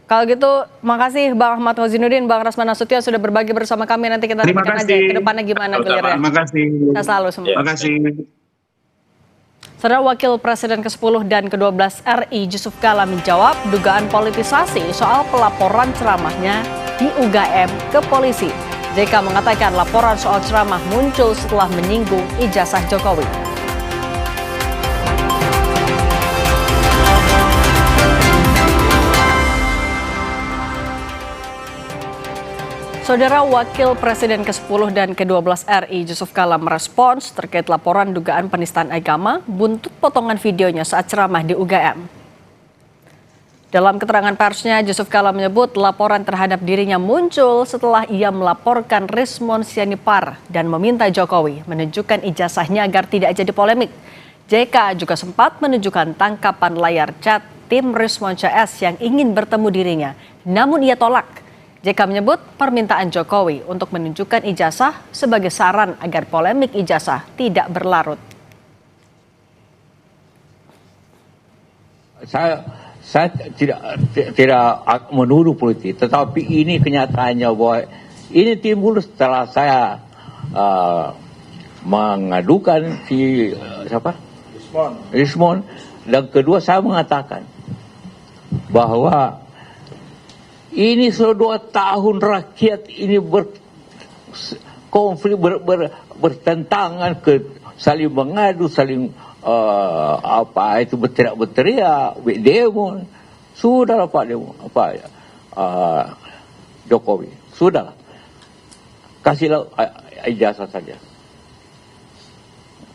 Kalau gitu, makasih Bang Ahmad Hozinuddin, Bang Rasman Nasution sudah berbagi bersama kami. Nanti kita nantikan aja ke depannya gimana gelirnya. Terima kasih. Kita selalu semua. Terima kasih. Saudara Wakil Presiden ke-10 dan ke-12 RI Yusuf Kala menjawab dugaan politisasi soal pelaporan ceramahnya di UGM ke polisi. JK mengatakan laporan soal ceramah muncul setelah menyinggung ijazah Jokowi. Saudara Wakil Presiden ke-10 dan ke-12 RI Yusuf Kala merespons terkait laporan dugaan penistaan agama buntut potongan videonya saat ceramah di UGM. Dalam keterangan persnya, Yusuf Kala menyebut laporan terhadap dirinya muncul setelah ia melaporkan Rismon Sianipar dan meminta Jokowi menunjukkan ijazahnya agar tidak jadi polemik. JK juga sempat menunjukkan tangkapan layar chat tim Rismon CS yang ingin bertemu dirinya, namun ia tolak. JK menyebut permintaan Jokowi untuk menunjukkan ijazah sebagai saran agar polemik ijazah tidak berlarut. Saya tidak menuduh politik, tetapi ini kenyataannya bahwa ini timbul setelah saya mengadukan si Rismon, dan kedua saya mengatakan bahwa ini sudah 2 tahun rakyat ini berkonflik, bertentangan, saling mengadu, saling berteriak-berteriak, demo. Sudahlah Pak Jokowi, sudahlah, kasihlah ijazah saja.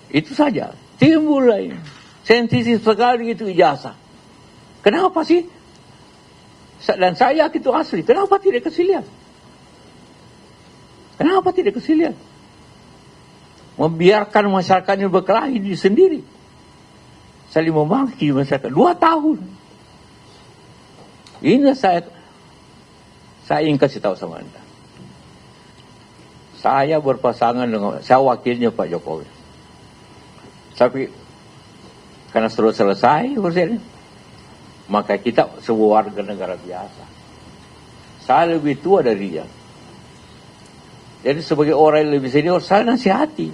Itu saja. Timbul lain, sensitif sekali itu ijazah. Kenapa sih? Dan saya yakin itu asli. Kenapa tidak kasih lihat? Kenapa tidak kasih lihat? Membiarkan masyarakatnya berkelahi sendiri. Saling memaki masyarakat. 2 tahun. Ini saya ingin kasih tahu sama Anda. Saya berpasangan dengan, saya wakilnya Pak Jokowi. Tapi karena sudah selesai urusannya, maka kita sebuah warga negara biasa. Saya lebih tua dari dia. Jadi sebagai orang yang lebih senior, saya nasihati.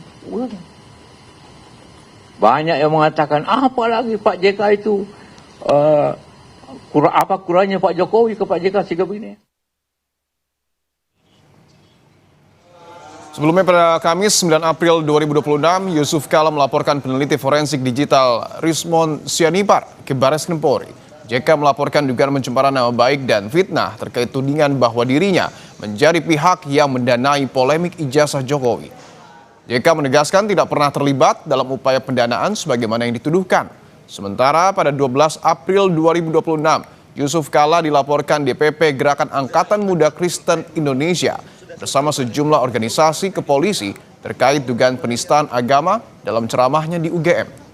Banyak yang mengatakan, apalagi Pak JK itu, apa kurangnya Pak Jokowi ke Pak JK sikap ini. Sebelumnya pada Kamis 9 April 2026, Yusuf Kala melaporkan peneliti forensik digital Rismon Sianipar ke Baris Krim Polri. JK melaporkan dugaan pencemaran nama baik dan fitnah terkait tudingan bahwa dirinya menjadi pihak yang mendanai polemik ijazah Jokowi. JK menegaskan tidak pernah terlibat dalam upaya pendanaan sebagaimana yang dituduhkan. Sementara pada 12 April 2026, Yusuf Kala dilaporkan DPP Gerakan Angkatan Muda Kristen Indonesia bersama sejumlah organisasi ke polisi terkait dugaan penistaan agama dalam ceramahnya di UGM.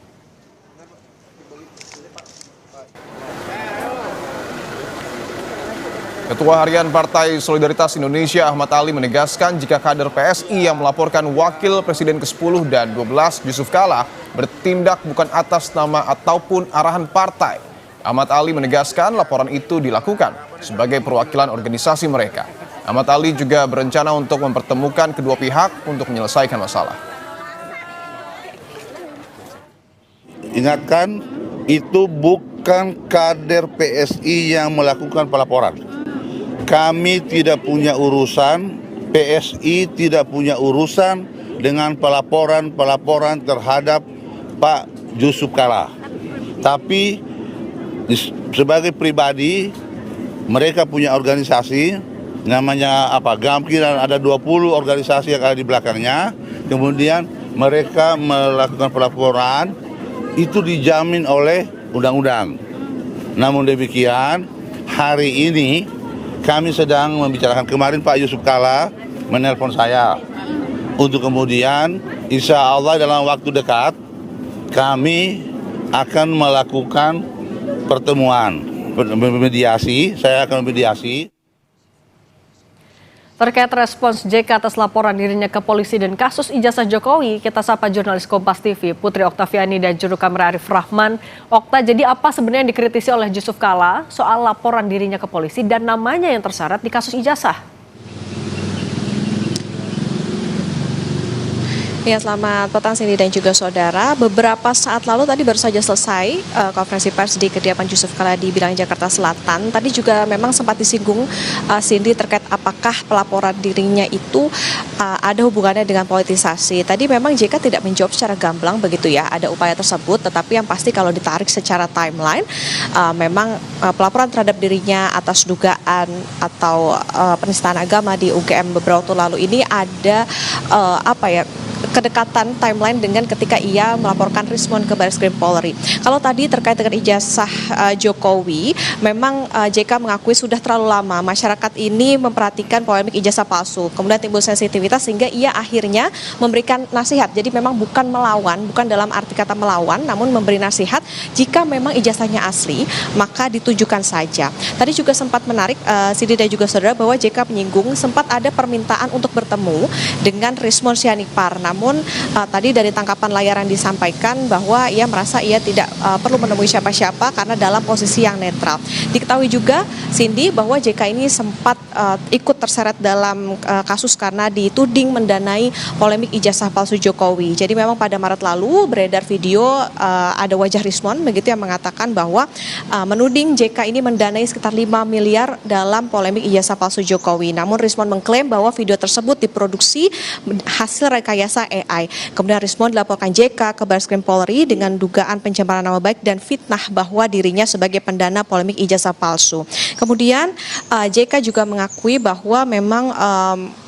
Ketua Harian Partai Solidaritas Indonesia Ahmad Ali menegaskan jika kader PSI yang melaporkan Wakil Presiden ke-10 dan 12 Yusuf Kala bertindak bukan atas nama ataupun arahan partai. Ahmad Ali menegaskan laporan itu dilakukan sebagai perwakilan organisasi mereka. Ahmad Ali juga berencana untuk mempertemukan kedua pihak untuk menyelesaikan masalah. Ingatkan, itu bukan kader PSI yang melakukan pelaporan. Kami tidak punya urusan, PSI tidak punya urusan dengan pelaporan terhadap Pak Yusuf Kala. Tapi sebagai pribadi, mereka punya organisasi, namanya GAMKI, dan ada 20 organisasi yang ada di belakangnya. Kemudian mereka melakukan pelaporan, itu dijamin oleh undang-undang. Namun demikian, hari ini kami sedang membicarakan, kemarin Pak Yusuf Kala menelpon saya untuk kemudian insya Allah dalam waktu dekat kami akan melakukan pertemuan mediasi. Saya akan mediasi. Terkait respons JK atas laporan dirinya ke polisi dan kasus ijazah Jokowi, kita sapa jurnalis Kompas TV Putri Oktaviani dan juru kamera Arif Rahman. Okta, jadi apa sebenarnya yang dikritisi oleh Yusuf Kala soal laporan dirinya ke polisi dan namanya yang terseret di kasus ijazah? Ya, selamat petang Cindy dan juga saudara. Beberapa saat lalu tadi baru saja selesai konferensi pers di kediaman Yusuf Kala di Bilangan Jakarta Selatan. Tadi juga memang sempat disinggung Cindy terkait apakah pelaporan dirinya itu ada hubungannya dengan politisasi. Tadi memang JK tidak menjawab secara gamblang begitu ya, ada upaya tersebut, tetapi yang pasti kalau ditarik secara timeline, memang pelaporan terhadap dirinya atas dugaan atau penistaan agama di UGM beberapa waktu lalu ini ada kedekatan timeline dengan ketika ia melaporkan Rismon ke Barreskrim Polri. Kalau tadi terkait dengan ijazah Jokowi, memang JK mengakui sudah terlalu lama masyarakat ini memperhatikan polemik ijazah palsu. Kemudian timbul sensitivitas sehingga ia akhirnya memberikan nasihat. Jadi memang bukan melawan, bukan dalam arti kata melawan, namun memberi nasihat jika memang ijazahnya asli, maka ditujukan saja. Tadi juga sempat menarik Cindy dan juga saudara bahwa JK menyinggung sempat ada permintaan untuk bertemu dengan Rismon Sianipar. Namun tadi dari tangkapan layar yang disampaikan bahwa ia merasa ia tidak perlu menemui siapa-siapa karena dalam posisi yang netral. Diketahui juga Cindy bahwa JK ini sempat ikut terseret dalam kasus karena dituding mendanai polemik ijazah palsu Jokowi. Jadi memang pada Maret lalu beredar video ada wajah Rismon begitu yang mengatakan bahwa menuding JK ini mendanai sekitar 5 miliar dalam polemik ijazah palsu Jokowi. Namun Rismon mengklaim bahwa video tersebut diproduksi hasil rekayasa AI. Kemudian Rismon dilaporkan JK ke Barreskrim Polri dengan dugaan pencemaran nama baik dan fitnah bahwa dirinya sebagai pendana polemik ijazah palsu. Kemudian JK juga mengakui bahwa memang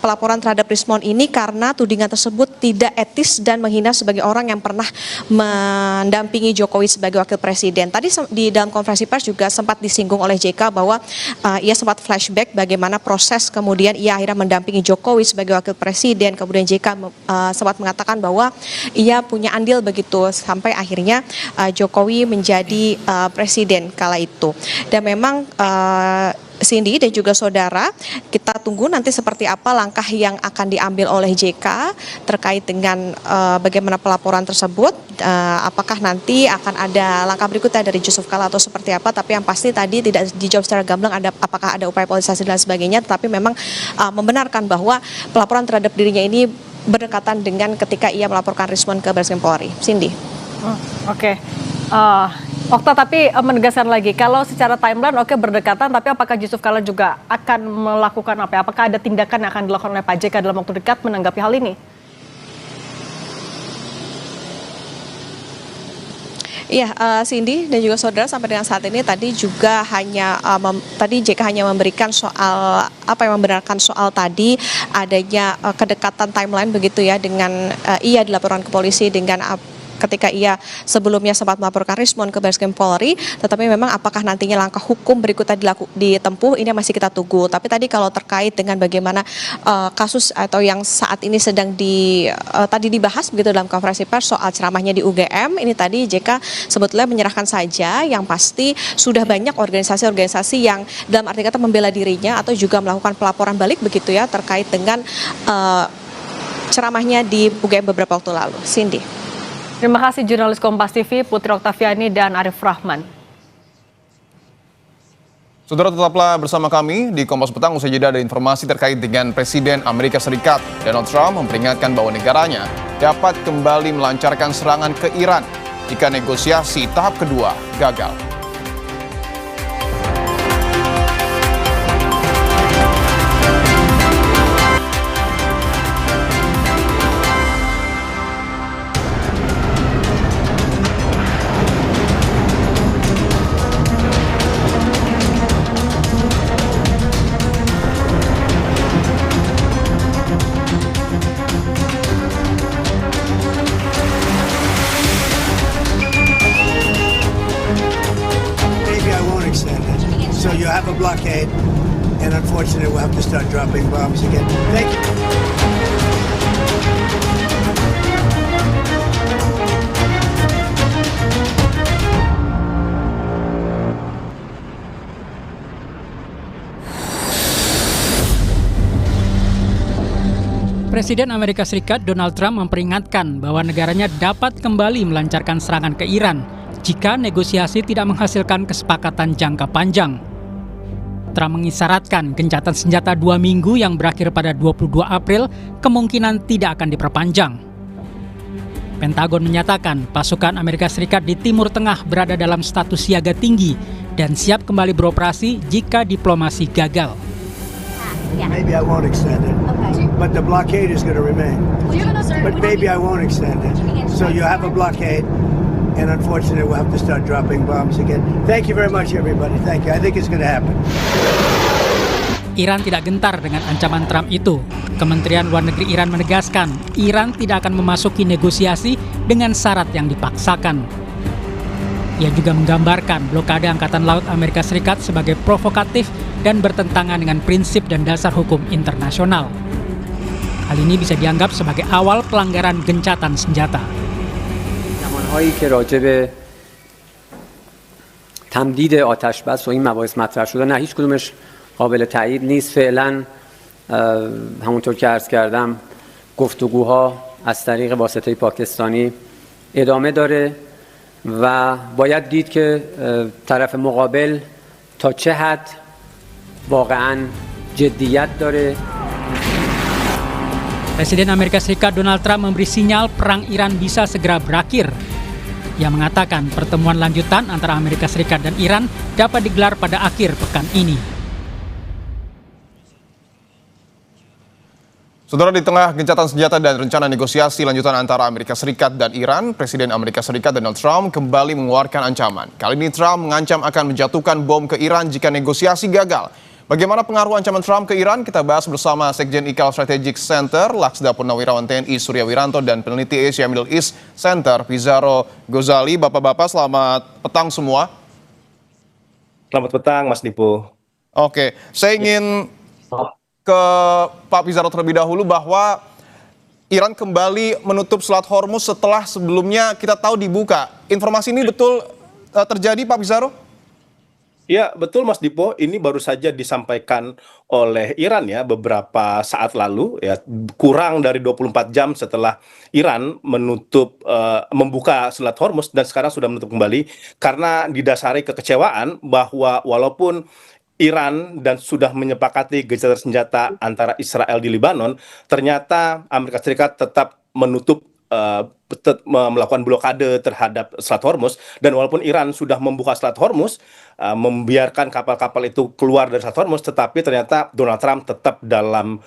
pelaporan terhadap Rismon ini karena tudingan tersebut tidak etis dan menghina sebagai orang yang pernah mendampingi Jokowi sebagai wakil presiden. Tadi di dalam konferensi pers juga sempat disinggung oleh JK bahwa ia sempat flashback bagaimana proses kemudian ia akhirnya mendampingi Jokowi sebagai wakil presiden. Kemudian JK sempat mengatakan bahwa ia punya andil begitu sampai akhirnya Jokowi menjadi presiden kala itu. Dan memang Cindy dan juga saudara, kita tunggu nanti seperti apa langkah yang akan diambil oleh JK terkait dengan bagaimana pelaporan tersebut. Apakah nanti akan ada langkah berikutnya dari Yusuf Kala atau seperti apa, tapi yang pasti tadi tidak dijawab secara gamblang apakah ada upaya politisasi dan sebagainya, tetapi memang membenarkan bahwa pelaporan terhadap dirinya ini berdekatan dengan ketika ia melaporkan Rismon ke Barreskrim Polri. Cindy. Oke. Okta tapi menegaskan lagi, kalau secara timeline berdekatan, tapi apakah Yusuf Kala juga akan melakukan apa? Apakah ada tindakan yang akan dilakukan oleh Pak JK dalam waktu dekat menanggapi hal ini? Iya, Cindy dan juga saudara, sampai dengan saat ini tadi juga tadi JK hanya memberikan soal membenarkan soal tadi adanya kedekatan timeline begitu ya dengan ia dilaporkan ke polisi dengan ketika ia sebelumnya sempat melaporkan Rismon ke Barreskrim Polri, tetapi memang apakah nantinya langkah hukum berikutnya ditempuh ini masih kita tunggu. Tapi tadi kalau terkait dengan bagaimana kasus atau yang saat ini sedang tadi dibahas begitu dalam konferensi pers soal ceramahnya di UGM, ini tadi JK sebetulnya menyerahkan saja, yang pasti sudah banyak organisasi-organisasi yang dalam arti kata membela dirinya atau juga melakukan pelaporan balik begitu ya terkait dengan ceramahnya di UGM beberapa waktu lalu. Cindy. Terima kasih jurnalis Kompas TV Putri Oktaviani dan Arif Rahman. Saudara, tetaplah bersama kami di Kompas Petang. Usai jeda ada informasi terkait dengan Presiden Amerika Serikat Donald Trump memperingatkan bahwa negaranya dapat kembali melancarkan serangan ke Iran jika negosiasi tahap kedua gagal. So you have a blockade, and unfortunately we'll have to start dropping bombs again. Thank you. Presiden Amerika Serikat Donald Trump memperingatkan bahwa negaranya dapat kembali melancarkan serangan ke Iran jika negosiasi tidak menghasilkan kesepakatan jangka panjang. Trump mengisyaratkan gencatan senjata 2 minggu yang berakhir pada 22 April kemungkinan tidak akan diperpanjang. Pentagon menyatakan pasukan Amerika Serikat di Timur Tengah berada dalam status siaga tinggi dan siap kembali beroperasi jika diplomasi gagal. Maybe I won't extend it, but the blockade is going to remain. But maybe I won't extend it. So you have a blockade, and unfortunately we'll have to start dropping bombs again. Thank you very much, everybody. Thank you. I think it's going to happen. Iran tidak gentar dengan ancaman Trump itu. Kementerian Luar Negeri Iran menegaskan, Iran tidak akan memasuki negosiasi dengan syarat yang dipaksakan. Ia juga menggambarkan blokade Angkatan Laut Amerika Serikat sebagai provokatif dan bertentangan dengan prinsip dan dasar hukum internasional. Hal ini bisa dianggap sebagai awal pelanggaran gencatan senjata. زمانهایی که راجع به تمدید آتش بس و این مباحث مطرح شده نه هیچ کدومش قابل تایید نیست. فعلا همونطور که عرض کردم گفتگوها از طریق واسطه پاکستانی ادامه داره و باید دید که طرف مقابل تا چه حد واقعا جدیت داره. Presiden Amerika Serikat Donald Trump memberi sinyal perang Iran bisa segera berakhir. Ia mengatakan pertemuan lanjutan antara Amerika Serikat dan Iran dapat digelar pada akhir pekan ini. Saudara, di tengah gencatan senjata dan rencana negosiasi lanjutan antara Amerika Serikat dan Iran, Presiden Amerika Serikat Donald Trump kembali mengeluarkan ancaman. Kali ini Trump mengancam akan menjatuhkan bom ke Iran jika negosiasi gagal. Bagaimana pengaruh ancaman Trump ke Iran? Kita bahas bersama Sekjen IKAL Strategic Center, Laksda Purnawirawan TNI Surya Wiranto dan peneliti Asia Middle East Center, Pizarro Gozali. Bapak-bapak, selamat petang semua. Selamat petang, Mas Dipo. Oke, saya ingin ke Pak Pizarro terlebih dahulu bahwa Iran kembali menutup Selat Hormuz setelah sebelumnya kita tahu dibuka. Informasi ini betul terjadi, Pak Pizarro? Ya, betul Mas Dipo, ini baru saja disampaikan oleh Iran ya beberapa saat lalu ya, kurang dari 24 jam setelah Iran membuka Selat Hormuz dan sekarang sudah menutup kembali karena didasari kekecewaan bahwa walaupun Iran dan sudah menyepakati gencatan senjata antara Israel di Lebanon, ternyata Amerika Serikat tetap menutup melakukan blokade terhadap Selat Hormuz, dan walaupun Iran sudah membuka Selat Hormuz, membiarkan kapal-kapal itu keluar dari Selat Hormuz, tetapi ternyata Donald Trump tetap dalam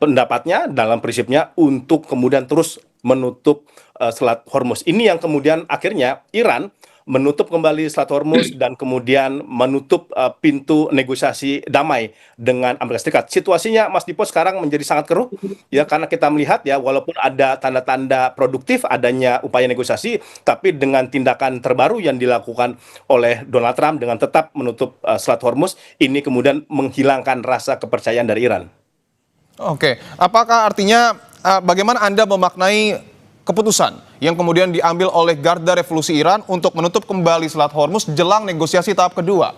pendapatnya, dalam prinsipnya untuk kemudian terus menutup Selat Hormuz. Ini yang kemudian akhirnya Iran menutup kembali Selat Hormuz dan kemudian menutup pintu negosiasi damai dengan Amerika Serikat. Situasinya Mas Dipo sekarang menjadi sangat keruh ya, karena kita melihat ya walaupun ada tanda-tanda produktif adanya upaya negosiasi, tapi dengan tindakan terbaru yang dilakukan oleh Donald Trump dengan tetap menutup Selat Hormuz, ini kemudian menghilangkan rasa kepercayaan dari Iran. Oke, apakah artinya bagaimana Anda memaknai keputusan yang kemudian diambil oleh Garda Revolusi Iran untuk menutup kembali Selat Hormuz jelang negosiasi tahap kedua?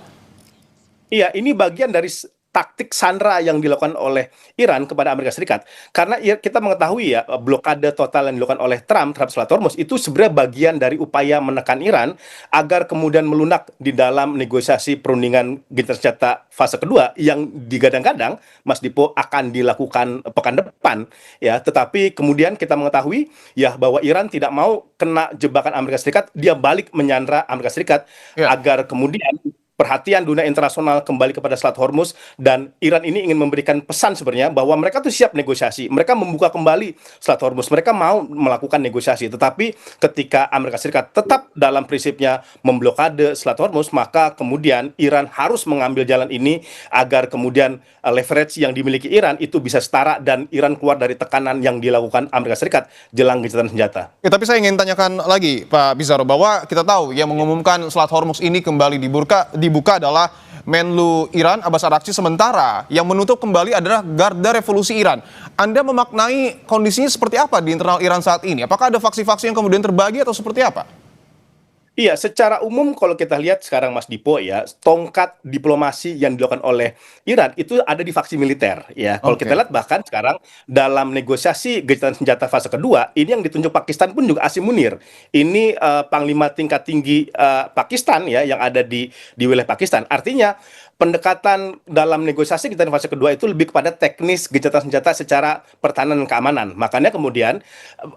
Iya, ini bagian dari taktik sandera yang dilakukan oleh Iran kepada Amerika Serikat. Karena kita mengetahui ya, blokade total yang dilakukan oleh Trump terhadap Selat Hormuz itu sebenarnya bagian dari upaya menekan Iran agar kemudian melunak di dalam negosiasi perundingan gencatan senjata fase kedua yang digadang-gadang Mas Dipo akan dilakukan pekan depan ya. Tetapi kemudian kita mengetahui ya bahwa Iran tidak mau kena jebakan Amerika Serikat, dia balik menyandra Amerika Serikat agar kemudian perhatian dunia internasional kembali kepada Selat Hormuz, dan Iran ini ingin memberikan pesan sebenarnya bahwa mereka tuh siap negosiasi, mereka membuka kembali Selat Hormuz, mereka mau melakukan negosiasi, tetapi ketika Amerika Serikat tetap dalam prinsipnya memblokade Selat Hormuz, maka kemudian Iran harus mengambil jalan ini agar kemudian leverage yang dimiliki Iran itu bisa setara dan Iran keluar dari tekanan yang dilakukan Amerika Serikat jelang gencatan senjata. Ya, tapi saya ingin tanyakan lagi Pak Pizarro bahwa kita tahu yang mengumumkan Selat Hormuz ini kembali dibuka adalah Menlu Iran Abbas Araghchi, sementara yang menutup kembali adalah Garda Revolusi Iran. Anda memaknai kondisinya seperti apa di internal Iran saat ini? Apakah ada faksi-faksi yang kemudian terbagi atau seperti apa? Iya, secara umum kalau kita lihat sekarang Mas Dipo ya, tongkat diplomasi yang dilakukan oleh Iran itu ada di faksi militer ya. Kalau kita lihat bahkan sekarang dalam negosiasi gencatan senjata fase kedua, ini yang ditunjuk Pakistan pun juga Asim Munir. Ini panglima tingkat tinggi Pakistan ya yang ada di wilayah Pakistan. Artinya pendekatan dalam negosiasi gencatan fase kedua itu lebih kepada teknis gencatan senjata secara pertahanan dan keamanan. Makanya kemudian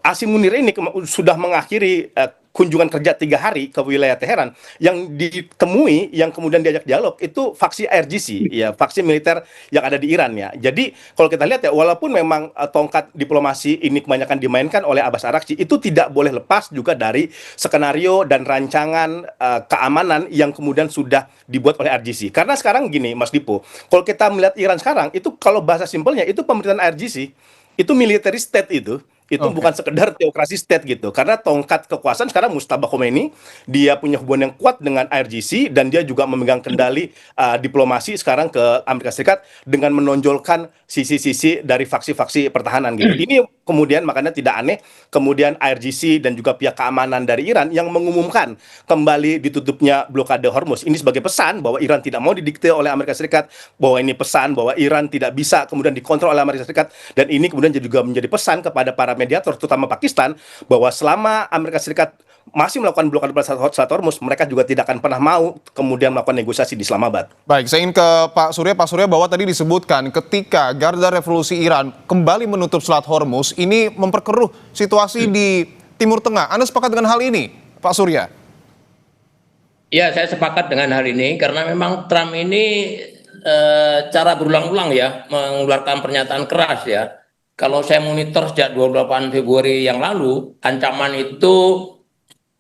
Asim Munir ini sudah mengakhiri kunjungan kerja 3 hari ke wilayah Teheran, yang ditemui, yang kemudian diajak dialog itu faksi IRGC, ya faksi militer yang ada di Iran ya. Jadi kalau kita lihat ya, walaupun memang tongkat diplomasi ini kebanyakan dimainkan oleh Abbas Araghchi, itu tidak boleh lepas juga dari skenario dan rancangan keamanan yang kemudian sudah dibuat oleh IRGC. Karena sekarang gini, Mas Dipo, kalau kita melihat Iran sekarang, itu kalau bahasa simpelnya itu pemerintahan IRGC, itu military state itu bukan sekedar teokrasi state gitu, karena tongkat kekuasaan sekarang Mujtaba Khomeini, dia punya hubungan yang kuat dengan IRGC dan dia juga memegang kendali diplomasi sekarang ke Amerika Serikat dengan menonjolkan sisi-sisi dari faksi-faksi pertahanan gitu. Ini kemudian makanya tidak aneh kemudian IRGC dan juga pihak keamanan dari Iran yang mengumumkan kembali ditutupnya blokade Hormuz ini sebagai pesan bahwa Iran tidak mau didikte oleh Amerika Serikat, bahwa ini pesan bahwa Iran tidak bisa kemudian dikontrol oleh Amerika Serikat, dan ini kemudian juga menjadi pesan kepada para mediator terutama Pakistan bahwa selama Amerika Serikat masih melakukan blokade Selat Hormuz, mereka juga tidak akan pernah mau kemudian melakukan negosiasi di Islamabad. Baik, saya ingin ke Pak Surya bahwa tadi disebutkan ketika Garda Revolusi Iran kembali menutup Selat Hormuz, ini memperkeruh situasi di Timur Tengah. Anda sepakat dengan hal ini, Pak Surya? Ya, saya sepakat dengan hal ini karena memang Trump ini cara berulang-ulang ya mengeluarkan pernyataan keras ya. Kalau saya monitor sejak 28 Februari yang lalu, ancaman itu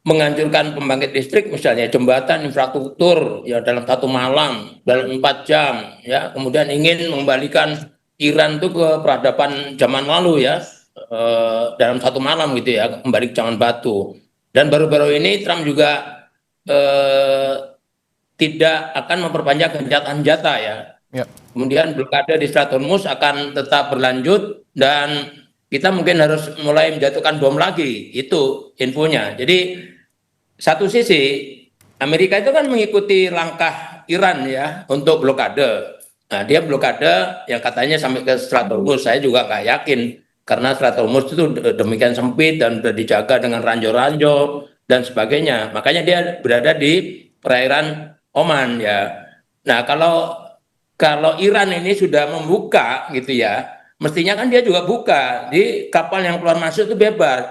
menghancurkan pembangkit listrik misalnya, jembatan, infrastruktur ya dalam 1 malam, dalam 4 jam ya, kemudian ingin mengembalikan Iran itu ke peradaban zaman lalu ya, dalam 1 malam gitu ya, kembali ke zaman batu. Dan baru-baru ini Trump juga tidak akan memperpanjang gencatan senjata ya. Kemudian blokade di Selat Hormuz akan tetap berlanjut dan kita mungkin harus mulai menjatuhkan bom lagi, itu infonya. Jadi satu sisi Amerika itu kan mengikuti langkah Iran ya untuk blokade. Nah, dia blokade yang katanya sampai ke Selat Hormuz, saya juga nggak yakin karena Selat Hormuz itu demikian sempit dan sudah dijaga dengan ranjau-ranjau dan sebagainya. Makanya dia berada di perairan Oman ya. Nah, kalau Iran ini sudah membuka gitu ya, mestinya kan dia juga buka di kapal yang keluar masuk itu bebas.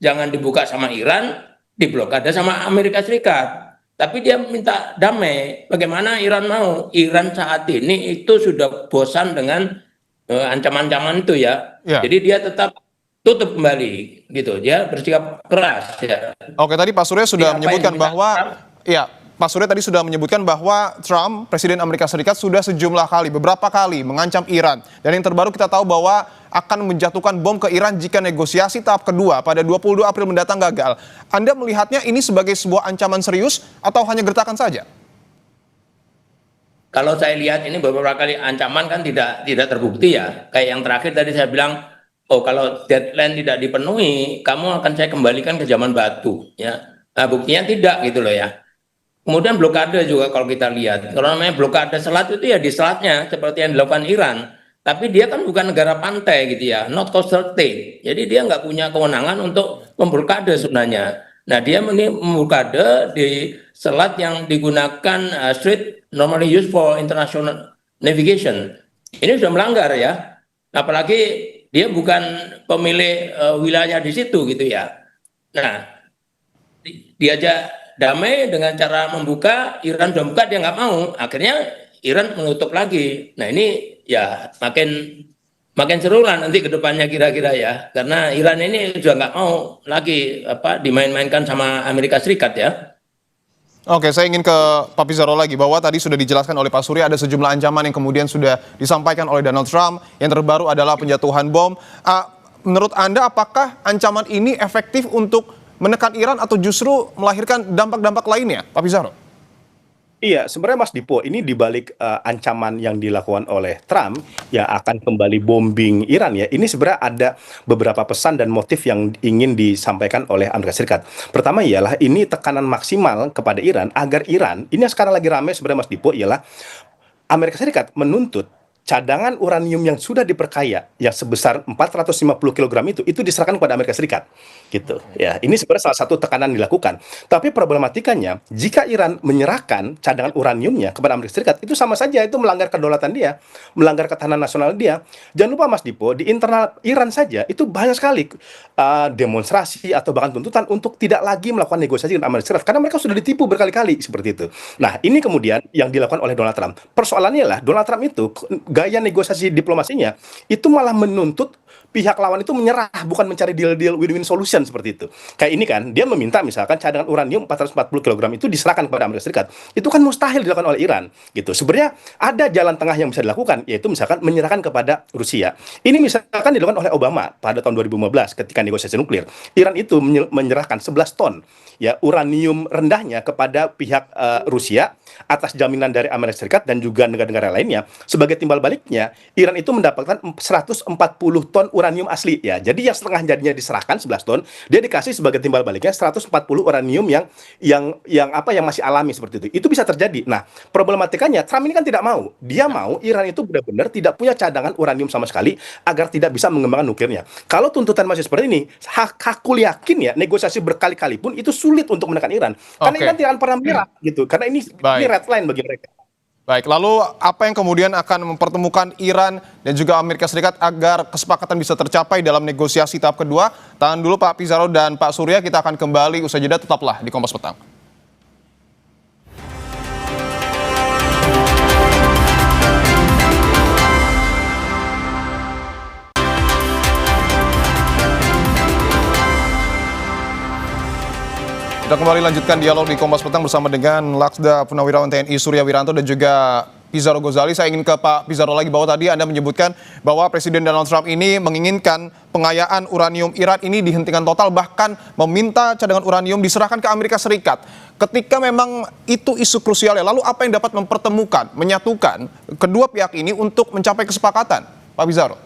Jangan dibuka sama Iran, diblokade sama Amerika Serikat. Tapi dia minta damai. Bagaimana Iran mau? Iran saat ini itu sudah bosan dengan ancaman-ancaman itu ya. Jadi dia tetap tutup kembali gitu. Dia bersikap keras ya. Oke, tadi Pak Surya sudah menyebutkan bahwa Pak Surya tadi sudah menyebutkan bahwa Trump, Presiden Amerika Serikat, sudah beberapa kali mengancam Iran. Dan yang terbaru kita tahu bahwa akan menjatuhkan bom ke Iran jika negosiasi tahap kedua pada 22 April mendatang gagal. Anda melihatnya ini sebagai sebuah ancaman serius atau hanya gertakan saja? Kalau saya lihat ini beberapa kali ancaman kan tidak terbukti ya. Kayak yang terakhir tadi saya bilang, oh kalau deadline tidak dipenuhi, kamu akan saya kembalikan ke zaman batu. Ya, nah, buktinya tidak gitu loh ya. Kemudian blokade juga kalau kita lihat, kalau namanya blokade selat itu ya di selatnya seperti yang dilakukan Iran, tapi dia kan bukan negara pantai gitu ya, not coastal state, jadi dia nggak punya kewenangan untuk memblokade sebenarnya. Nah, dia memblokade di selat yang digunakan strait normally used for international navigation. Ini sudah melanggar ya, apalagi dia bukan pemilik wilayah di situ gitu ya. Nah, diajak damai dengan cara membuka, Iran sudah buka, dia nggak mau, akhirnya Iran menutup lagi. Nah, ini ya makin seru lah nanti ke depannya kira-kira ya, karena Iran ini sudah nggak mau lagi dimain-mainkan sama Amerika Serikat ya. Oke, saya ingin ke Pak Pizarro lagi, bahwa tadi sudah dijelaskan oleh Pak Surya ada sejumlah ancaman yang kemudian sudah disampaikan oleh Donald Trump, yang terbaru adalah penjatuhan bom. Menurut Anda apakah ancaman ini efektif untuk menekan Iran atau justru melahirkan dampak-dampak lainnya, Pak Pizarro? Iya, sebenarnya Mas Dipo, ini dibalik ancaman yang dilakukan oleh Trump yang akan kembali bombing Iran ya, ini sebenarnya ada beberapa pesan dan motif yang ingin disampaikan oleh Amerika Serikat. Pertama ialah ini tekanan maksimal kepada Iran agar Iran, ini yang sekarang lagi ramai sebenarnya Mas Dipo, ialah Amerika Serikat menuntut cadangan uranium yang sudah diperkaya yang sebesar 450 kg itu diserahkan kepada Amerika Serikat gitu ya. Ini sebenarnya salah satu tekanan dilakukan, tapi problematikanya jika Iran menyerahkan cadangan uraniumnya kepada Amerika Serikat, itu sama saja itu melanggar kedaulatan dia, melanggar ketahanan nasional dia. Jangan lupa Mas Dipo, di internal Iran saja itu banyak sekali demonstrasi atau bahkan tuntutan untuk tidak lagi melakukan negosiasi dengan Amerika Serikat karena mereka sudah ditipu berkali-kali seperti itu. Nah, ini kemudian yang dilakukan oleh Donald Trump. Persoalannya lah Donald Trump itu gaya negosiasi diplomasinya itu malah menuntut pihak lawan itu menyerah, bukan mencari deal-deal win-win solution seperti itu. Kayak ini kan, dia meminta misalkan cadangan uranium 440 kg itu diserahkan kepada Amerika Serikat. Itu kan mustahil dilakukan oleh Iran gitu. Sebenarnya ada jalan tengah yang bisa dilakukan, yaitu misalkan menyerahkan kepada Rusia. Ini misalkan dilakukan oleh Obama pada tahun 2015 ketika negosiasi nuklir. Iran itu menyerahkan 11 ton ya uranium rendahnya kepada pihak Rusia atas jaminan dari Amerika Serikat dan juga negara-negara lainnya. Sebagai timbal baliknya, Iran itu mendapatkan 140 ton uranium asli ya. Jadi yang setengah jadinya diserahkan 11 ton, dia dikasih sebagai timbal baliknya 140 uranium yang masih alami seperti itu. Itu bisa terjadi. Nah, problematikanya Trump ini kan tidak mau. Dia mau Iran itu benar-benar tidak punya cadangan uranium sama sekali agar tidak bisa mengembangkan nuklirnya. Kalau tuntutan masih seperti ini, aku yakin ya negosiasi berkali-kali pun itu sulit untuk menekan Iran. Karena Iran tidak akan pernah menyerah gitu. Karena ini red line bagi mereka. Baik, lalu apa yang kemudian akan mempertemukan Iran dan juga Amerika Serikat agar kesepakatan bisa tercapai dalam negosiasi tahap kedua? Tahan dulu Pak Pizarro dan Pak Surya, kita akan kembali usai jeda, tetaplah di Kompas Petang. Kita kembali lanjutkan dialog di Kompas Petang bersama dengan Laksda Purnawirawan TNI Surya Wiranto dan juga Pizarro Ghazali. Saya ingin ke Pak Pizarro lagi bahwa tadi Anda menyebutkan bahwa Presiden Donald Trump ini menginginkan pengayaan uranium Iran ini dihentikan total, bahkan meminta cadangan uranium diserahkan ke Amerika Serikat. Ketika memang itu isu krusial, lalu apa yang dapat mempertemukan, menyatukan kedua pihak ini untuk mencapai kesepakatan, Pak Pizarro?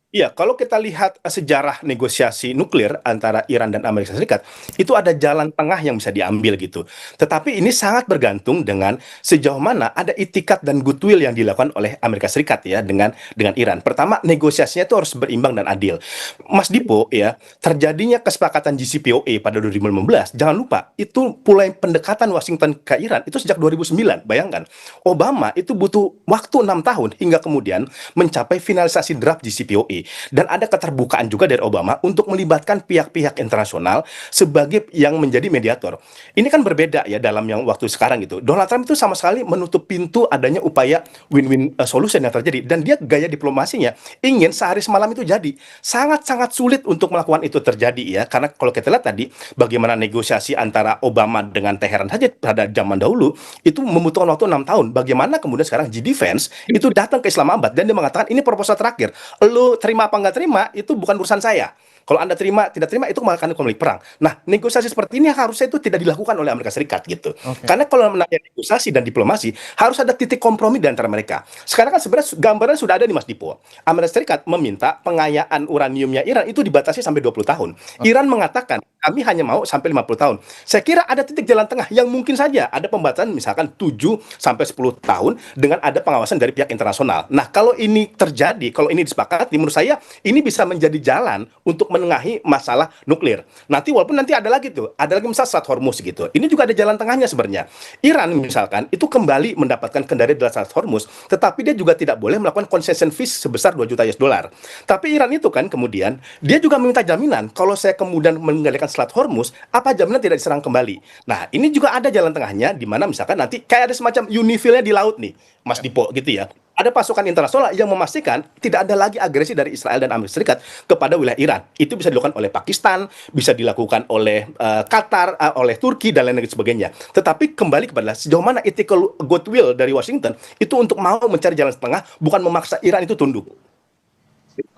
Iya, kalau kita lihat sejarah negosiasi nuklir antara Iran dan Amerika Serikat, itu ada jalan tengah yang bisa diambil gitu. Tetapi ini sangat bergantung dengan sejauh mana ada itikat dan goodwill yang dilakukan oleh Amerika Serikat ya dengan Iran. Pertama, negosiasinya itu harus berimbang dan adil. Mas Dipo ya, terjadinya kesepakatan JCPOA pada 2015, jangan lupa itu mulai pendekatan Washington ke Iran itu sejak 2009. Bayangkan, Obama itu butuh waktu 6 tahun hingga kemudian mencapai finalisasi draft JCPOA. Dan ada keterbukaan juga dari Obama untuk melibatkan pihak-pihak internasional sebagai yang menjadi mediator. Ini kan berbeda ya dalam yang waktu sekarang gitu. Donald Trump itu sama sekali menutup pintu adanya upaya win-win solution yang terjadi. Dan dia gaya diplomasinya ingin sehari semalam itu jadi. Sangat-sangat sulit untuk melakukan itu terjadi ya. Karena kalau kita lihat tadi bagaimana negosiasi antara Obama dengan Teheran saja pada zaman dahulu itu membutuhkan waktu 6 tahun. Bagaimana kemudian sekarang G-Defense itu datang ke Islamabad dan dia mengatakan ini proposal terakhir. Lu terima apa nggak terima itu bukan urusan saya. Kalau Anda terima, tidak terima, itu malah akan konflik perang. Nah, negosiasi seperti ini harusnya itu tidak dilakukan oleh Amerika Serikat gitu. Karena kalau menanya negosiasi dan diplomasi, harus ada titik kompromi di antara mereka. Sekarang kan sebenarnya gambaran sudah ada di Mas Dipo. Amerika Serikat meminta pengayaan uraniumnya Iran itu dibatasi sampai 20 tahun. Iran mengatakan, kami hanya mau sampai 50 tahun. Saya kira ada titik jalan tengah yang mungkin saja ada pembatasan misalkan 7 sampai 10 tahun dengan ada pengawasan dari pihak internasional. Nah, kalau ini terjadi, kalau ini disepakati, menurut saya ini bisa menjadi jalan untuk menengahi masalah nuklir. Nanti walaupun nanti ada lagi misalnya Strait Hormuz gitu. Ini juga ada jalan tengahnya sebenarnya. Iran misalkan itu kembali mendapatkan kendali dari Strait Hormuz, tetapi dia juga tidak boleh melakukan concession fees sebesar 2 juta US dollar. Tapi Iran itu kan kemudian dia juga meminta jaminan kalau saya kemudian mengendalikan Strait Hormuz, apa jaminan tidak diserang kembali. Nah, ini juga ada jalan tengahnya di mana misalkan nanti kayak ada semacam unifilnya di laut nih, Mas Dipo gitu ya. Ada pasukan internasional yang memastikan tidak ada lagi agresi dari Israel dan Amerika Serikat kepada wilayah Iran. Itu bisa dilakukan oleh Pakistan, bisa dilakukan oleh Qatar, oleh Turki, dan lain-lain sebagainya. Tetapi kembali kepada sejauh mana ethical goodwill dari Washington itu untuk mau mencari jalan tengah, bukan memaksa Iran itu tunduk.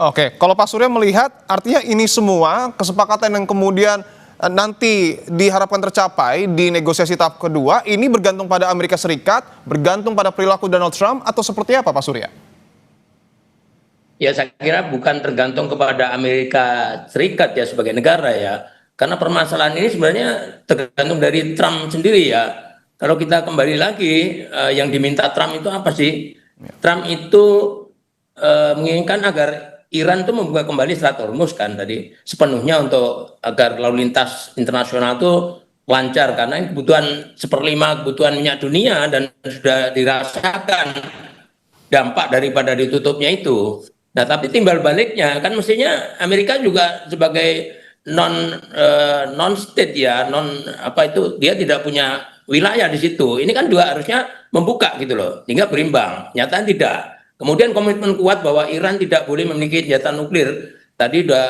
Oke, kalau Pak Surya melihat artinya ini semua kesepakatan yang kemudian nanti diharapkan tercapai di negosiasi tahap kedua, ini bergantung pada Amerika Serikat, bergantung pada perilaku Donald Trump, atau seperti apa Pak Surya? Ya saya kira bukan tergantung kepada Amerika Serikat ya sebagai negara ya. Karena permasalahan ini sebenarnya tergantung dari Trump sendiri ya. Kalau kita kembali lagi, yang diminta Trump itu apa sih? Trump itu menginginkan agar Iran itu membuka kembali Selat Hormuz kan tadi sepenuhnya untuk agar lalu lintas internasional itu lancar, karena ini kebutuhan 1/5 kebutuhan minyak dunia dan sudah dirasakan dampak daripada ditutupnya itu. Nah tapi timbal baliknya kan mestinya Amerika juga sebagai non state ya, dia tidak punya wilayah di situ. Ini kan juga harusnya membuka gitu loh, hingga berimbang. Nyata tidak. Kemudian komitmen kuat bahwa Iran tidak boleh memiliki senjata nuklir. Tadi sudah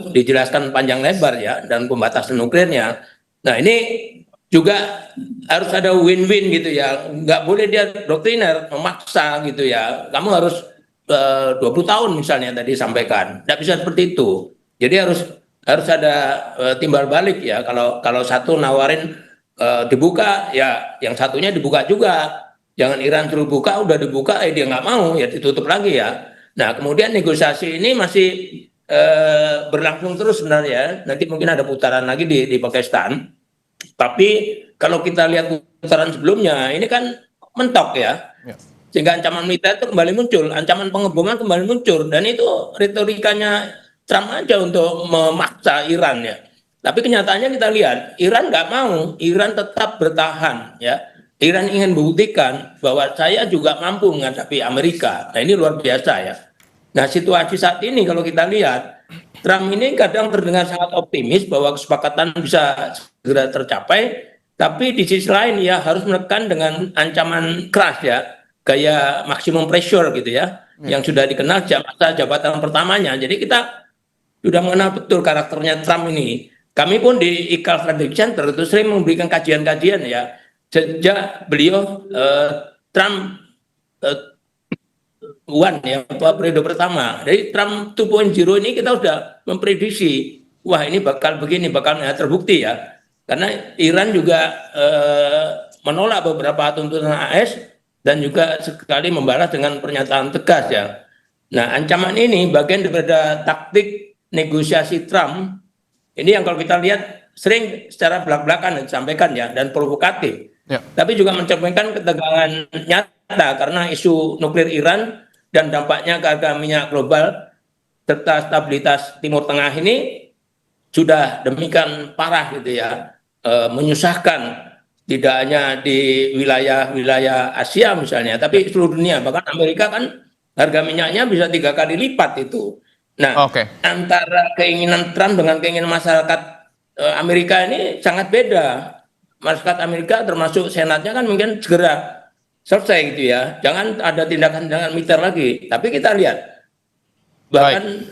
dijelaskan panjang lebar ya, dan pembatasan nuklirnya. Nah ini juga harus ada win-win gitu ya. Nggak boleh dia doktriner, memaksa gitu ya. Kamu harus 20 tahun misalnya tadi sampaikan. Nggak bisa seperti itu. Jadi harus ada timbal balik ya. Kalau satu nawarin dibuka, ya yang satunya dibuka juga. Jangan Iran suruh buka, udah dibuka, dia nggak mau, ya ditutup lagi ya. Nah kemudian negosiasi ini masih berlangsung terus sebenarnya. Nanti mungkin ada putaran lagi di Pakistan. Tapi kalau kita lihat putaran sebelumnya, ini kan mentok ya. Sehingga ancaman militer itu kembali muncul, ancaman pengeboman kembali muncul. Dan itu retorikanya Trump aja untuk memaksa Iran ya. Tapi kenyataannya kita lihat, Iran nggak mau, Iran tetap bertahan ya. Iran ingin membuktikan bahwa saya juga mampu menghadapi Amerika. Nah ini luar biasa ya. Nah situasi saat ini kalau kita lihat, Trump ini kadang terdengar sangat optimis bahwa kesepakatan bisa segera tercapai, tapi di sisi lain ya harus menekan dengan ancaman keras ya, gaya maximum pressure gitu ya, yang sudah dikenal masa jabatan pertamanya. Jadi kita sudah mengenal betul karakternya Trump ini. Kami pun di IKAL Strategic Center itu sering memberikan kajian-kajian ya, sejak beliau Trump periode pertama. Dari Trump 2.0 ini kita sudah memprediksi, wah ini bakal begini, bakal terbukti ya. Karena Iran juga menolak beberapa tuntutan AS dan juga sekali membalas dengan pernyataan tegas ya. Nah ancaman ini bagian daripada taktik negosiasi Trump. Ini yang kalau kita lihat sering secara belak-belakan disampaikan ya, dan provokatif. Ya. Tapi juga mencerminkan ketegangan nyata karena isu nuklir Iran dan dampaknya ke harga minyak global serta stabilitas Timur Tengah ini sudah demikian parah gitu ya, menyusahkan tidak hanya di wilayah Asia misalnya, tapi seluruh dunia. Bahkan Amerika kan harga minyaknya bisa 3 kali lipat itu. Nah, antara keinginan Trump dengan keinginan masyarakat Amerika ini sangat beda. Masyarakat Amerika termasuk senatnya kan mungkin segera selesai gitu ya. Jangan ada tindakan militer lagi. Tapi kita lihat bahkan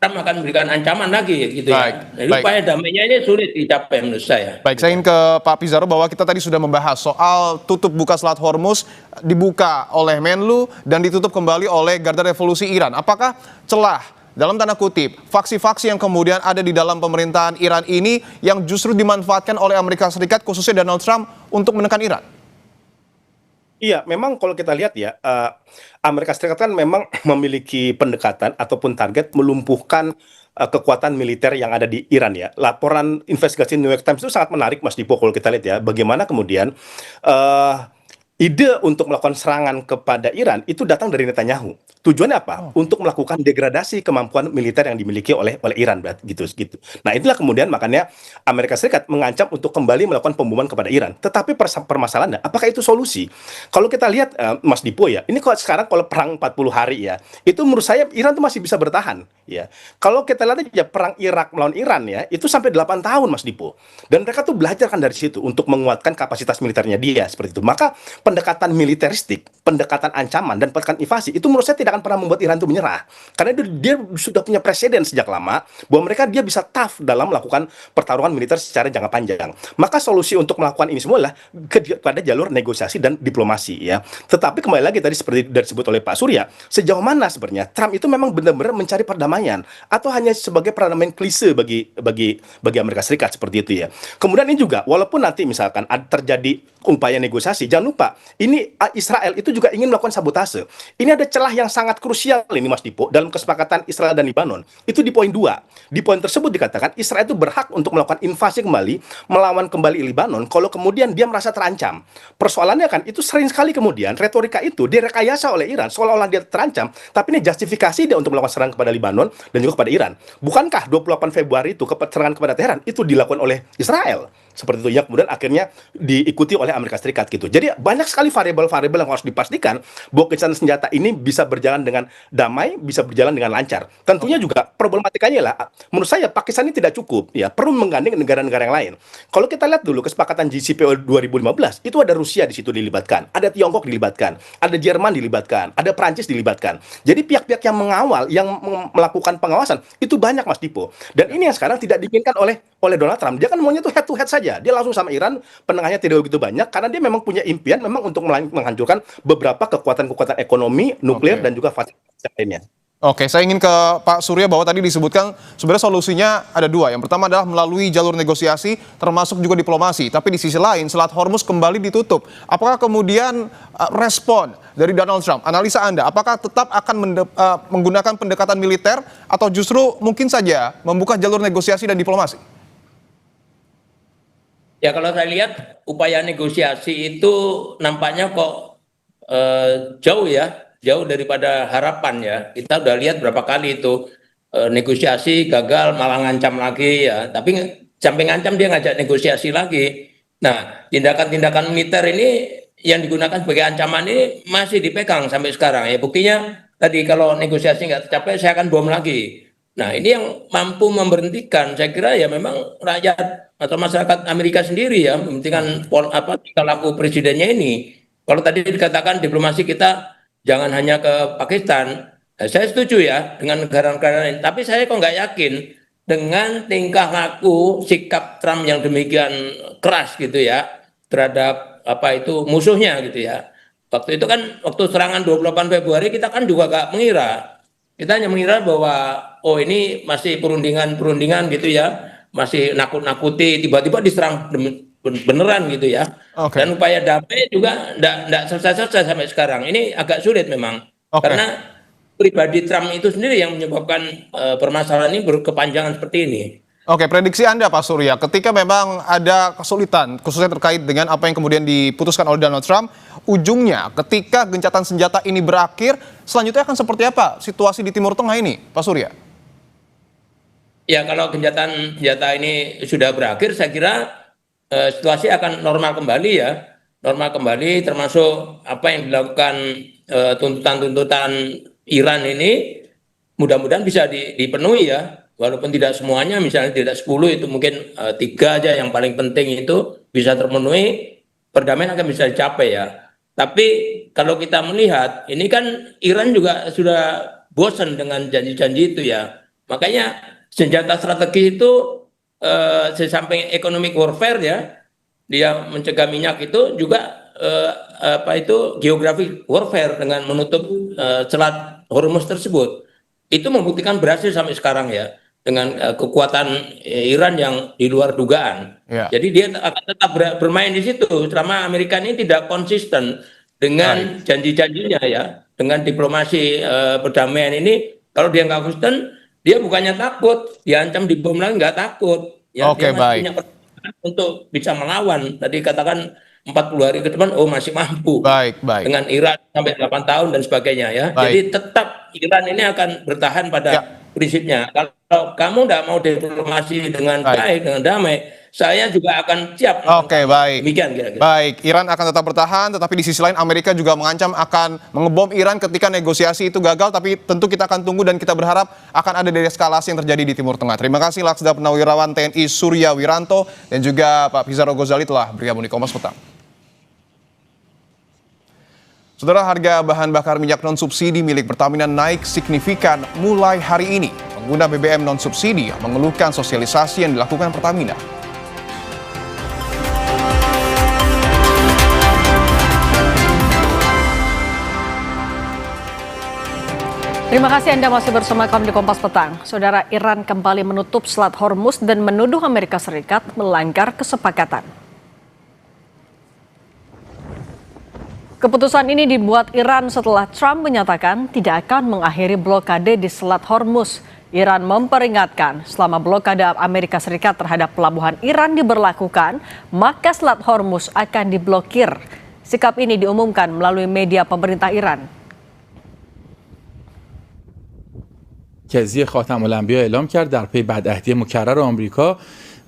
Trump akan memberikan ancaman lagi gitu ya. Jadi upaya damainya ini sulit dicapai menurut saya. Baik, saya ingin ke Pak Pizarro bahwa kita tadi sudah membahas soal tutup buka Selat Hormuz dibuka oleh Menlu dan ditutup kembali oleh Garda Revolusi Iran. Apakah celah dalam tanda kutip faksi-faksi yang kemudian ada di dalam pemerintahan Iran ini yang justru dimanfaatkan oleh Amerika Serikat khususnya Donald Trump untuk menekan Iran? Iya, memang kalau kita lihat ya, Amerika Serikat kan memang memiliki pendekatan ataupun target melumpuhkan kekuatan militer yang ada di Iran ya. Laporan investigasi New York Times itu sangat menarik Mas Dipo kalau kita lihat ya, bagaimana kemudian ide untuk melakukan serangan kepada Iran itu datang dari Netanyahu. Tujuannya apa? Untuk melakukan degradasi kemampuan militer yang dimiliki oleh Iran, gitu. Nah, itulah kemudian makanya Amerika Serikat mengancam untuk kembali melakukan pemboman kepada Iran. Tetapi permasalahannya, apakah itu solusi? Kalau kita lihat Mas Dipo ya, ini kalau sekarang kalau perang 40 hari ya, itu menurut saya Iran tuh masih bisa bertahan ya. Kalau kita lihat aja perang Irak melawan Iran ya, itu sampai 8 tahun Mas Dipo. Dan mereka tuh belajar kan dari situ untuk menguatkan kapasitas militernya dia seperti itu. Maka pendekatan militeristik, pendekatan ancaman dan pendekatan invasi itu menurut saya tidak akan pernah membuat Iran itu menyerah. Karena dia sudah punya presiden sejak lama bahwa dia bisa tough dalam melakukan pertarungan militer secara jangka panjang. Maka solusi untuk melakukan ini semua adalah pada jalur negosiasi dan diplomasi ya. Tetapi kembali lagi tadi seperti disebut oleh Pak Surya, sejauh mana sebenarnya Trump itu memang benar-benar mencari perdamaian atau hanya sebagai perdamaian klise bagi Amerika Serikat seperti itu ya. Kemudian ini juga walaupun nanti misalkan terjadi upaya negosiasi, jangan lupa ini Israel itu juga ingin melakukan sabotase. Ini ada celah yang sangat krusial ini Mas Dipo dalam kesepakatan Israel dan Lebanon. Itu di poin 2. Di poin tersebut dikatakan Israel itu berhak untuk melakukan invasi kembali, melawan kembali Lebanon kalau kemudian dia merasa terancam. Persoalannya kan itu sering sekali kemudian retorika itu direkayasa oleh Iran seolah-olah dia terancam, tapi ini justifikasi dia untuk melakukan serangan kepada Lebanon dan juga kepada Iran. Bukankah 28 Februari itu serangan kepada Teheran itu dilakukan oleh Israel? Seperti itu ya, kemudian akhirnya diikuti oleh Amerika Serikat gitu. Jadi banyak sekali variabel-variabel yang harus dipastikan bahwa gencatan senjata ini bisa berjalan dengan damai, bisa berjalan dengan lancar. Tentunya juga problematikanya lah, menurut saya Pakistan ini tidak cukup ya, perlu menggandeng negara-negara yang lain. Kalau kita lihat dulu kesepakatan JCPOA 2015, itu ada Rusia di situ dilibatkan, ada Tiongkok dilibatkan, ada Jerman dilibatkan, ada Prancis dilibatkan. Jadi pihak-pihak yang mengawal, yang melakukan pengawasan itu banyak Mas Dipo. Dan ini yang sekarang tidak diinginkan oleh Donald Trump. Dia kan maunya tuh head to head saja. Dia langsung sama Iran, penengahnya tidak begitu banyak karena dia memang punya impian memang untuk menghancurkan beberapa kekuatan-kekuatan ekonomi, nuklir dan juga fasilitas lainnya. Oke, saya ingin ke Pak Surya bahwa tadi disebutkan sebenarnya solusinya ada 2. Yang pertama adalah melalui jalur negosiasi termasuk juga diplomasi. Tapi di sisi lain Selat Hormuz kembali ditutup. Apakah kemudian respon dari Donald Trump, analisa Anda, apakah tetap akan menggunakan pendekatan militer atau justru mungkin saja membuka jalur negosiasi dan diplomasi? Ya kalau saya lihat upaya negosiasi itu nampaknya kok jauh daripada harapan ya. Kita udah lihat berapa kali itu negosiasi gagal malah ngancam lagi ya. Tapi sampai ngancam dia ngajak negosiasi lagi. Nah tindakan-tindakan militer ini yang digunakan sebagai ancaman ini masih dipegang sampai sekarang ya. Buktinya tadi kalau negosiasi nggak tercapai saya akan bom lagi. Nah ini yang mampu memberhentikan saya kira ya memang rakyat atau masyarakat Amerika sendiri ya memberhentikan tingkah laku presidennya ini. Kalau tadi dikatakan diplomasi kita jangan hanya ke Pakistan, nah, saya setuju ya dengan negara-negara lain. Tapi saya kok nggak yakin dengan tingkah laku sikap Trump yang demikian keras gitu ya terhadap musuhnya gitu ya. Waktu itu kan waktu serangan 28 Februari kita kan juga nggak mengira. Kita hanya mengira bahwa ini masih perundingan gitu ya, masih nakut-nakuti, tiba-tiba diserang beneran gitu ya. Okay. Dan upaya damai juga enggak selesai-selesai sampai sekarang. Ini agak sulit memang. Okay. Karena pribadi Trump itu sendiri yang menyebabkan permasalahan ini berkepanjangan seperti ini. Oke, prediksi Anda Pak Surya, ketika memang ada kesulitan, khususnya terkait dengan apa yang kemudian diputuskan oleh Donald Trump, ujungnya ketika gencatan senjata ini berakhir, selanjutnya akan seperti apa situasi di Timur Tengah ini, Pak Surya? Ya, kalau gencatan senjata ini sudah berakhir, saya kira situasi akan normal kembali ya. Normal kembali termasuk apa yang dilakukan tuntutan-tuntutan Iran ini mudah-mudahan bisa dipenuhi ya. Walaupun tidak semuanya, misalnya tidak 10 itu mungkin 3 aja yang paling penting itu bisa terpenuhi, perdamaian akan bisa dicapai ya. Tapi kalau kita melihat, ini kan Iran juga sudah bosan dengan janji-janji itu ya. Makanya senjata strategi itu sesamping economic warfare ya, dia mencegah minyak itu juga geographic warfare dengan menutup Selat Hormuz tersebut. Itu membuktikan berhasil sampai sekarang ya. Dengan kekuatan Iran yang di luar dugaan. Yeah. Jadi dia akan tetap bermain di situ selama Amerika ini tidak konsisten dengan janji-janjinya ya, dengan diplomasi perdamaian ini. Kalau dia nggak konsisten, dia bukannya takut, diancam dibom lagi nggak takut. Ya, dia masih punya pertahanan untuk bisa melawan. Tadi katakan 40 hari ke depan, masih mampu. Dengan Iran sampai 8 tahun dan sebagainya ya. Jadi tetap Iran ini akan bertahan pada prinsipnya. Kalau kamu tidak mau diplomasi dengan baik, dengan damai, saya juga akan siap. Oke, baik. Demikian kira-kira. Baik, Iran akan tetap bertahan, tetapi di sisi lain Amerika juga mengancam akan mengebom Iran ketika negosiasi itu gagal, tapi tentu kita akan tunggu dan kita berharap akan ada deeskalasi yang terjadi di Timur Tengah. Terima kasih Laksda Purnawirawan TNI Surya Wiranto dan juga Pak Pizarro Ghazali telah bergabung di Kompas Petang. Saudara, harga bahan bakar minyak non-subsidi milik Pertamina naik signifikan mulai hari ini. Pengguna BBM non-subsidi mengeluhkan sosialisasi yang dilakukan Pertamina. Terima kasih Anda masih bersama kami di Kompas Petang. Saudara, Iran kembali menutup Selat Hormuz dan menuduh Amerika Serikat melanggar kesepakatan. Keputusan ini dibuat Iran setelah Trump menyatakan tidak akan mengakhiri blokade di Selat Hormuz. Iran memperingatkan selama blokade Amerika Serikat terhadap pelabuhan Iran diberlakukan, maka Selat Hormuz akan diblokir. Sikap ini diumumkan melalui media pemerintah Iran. مرکزی خاتم الانبیا اعلام کرد در پی بدعهدی مکرر آمریکا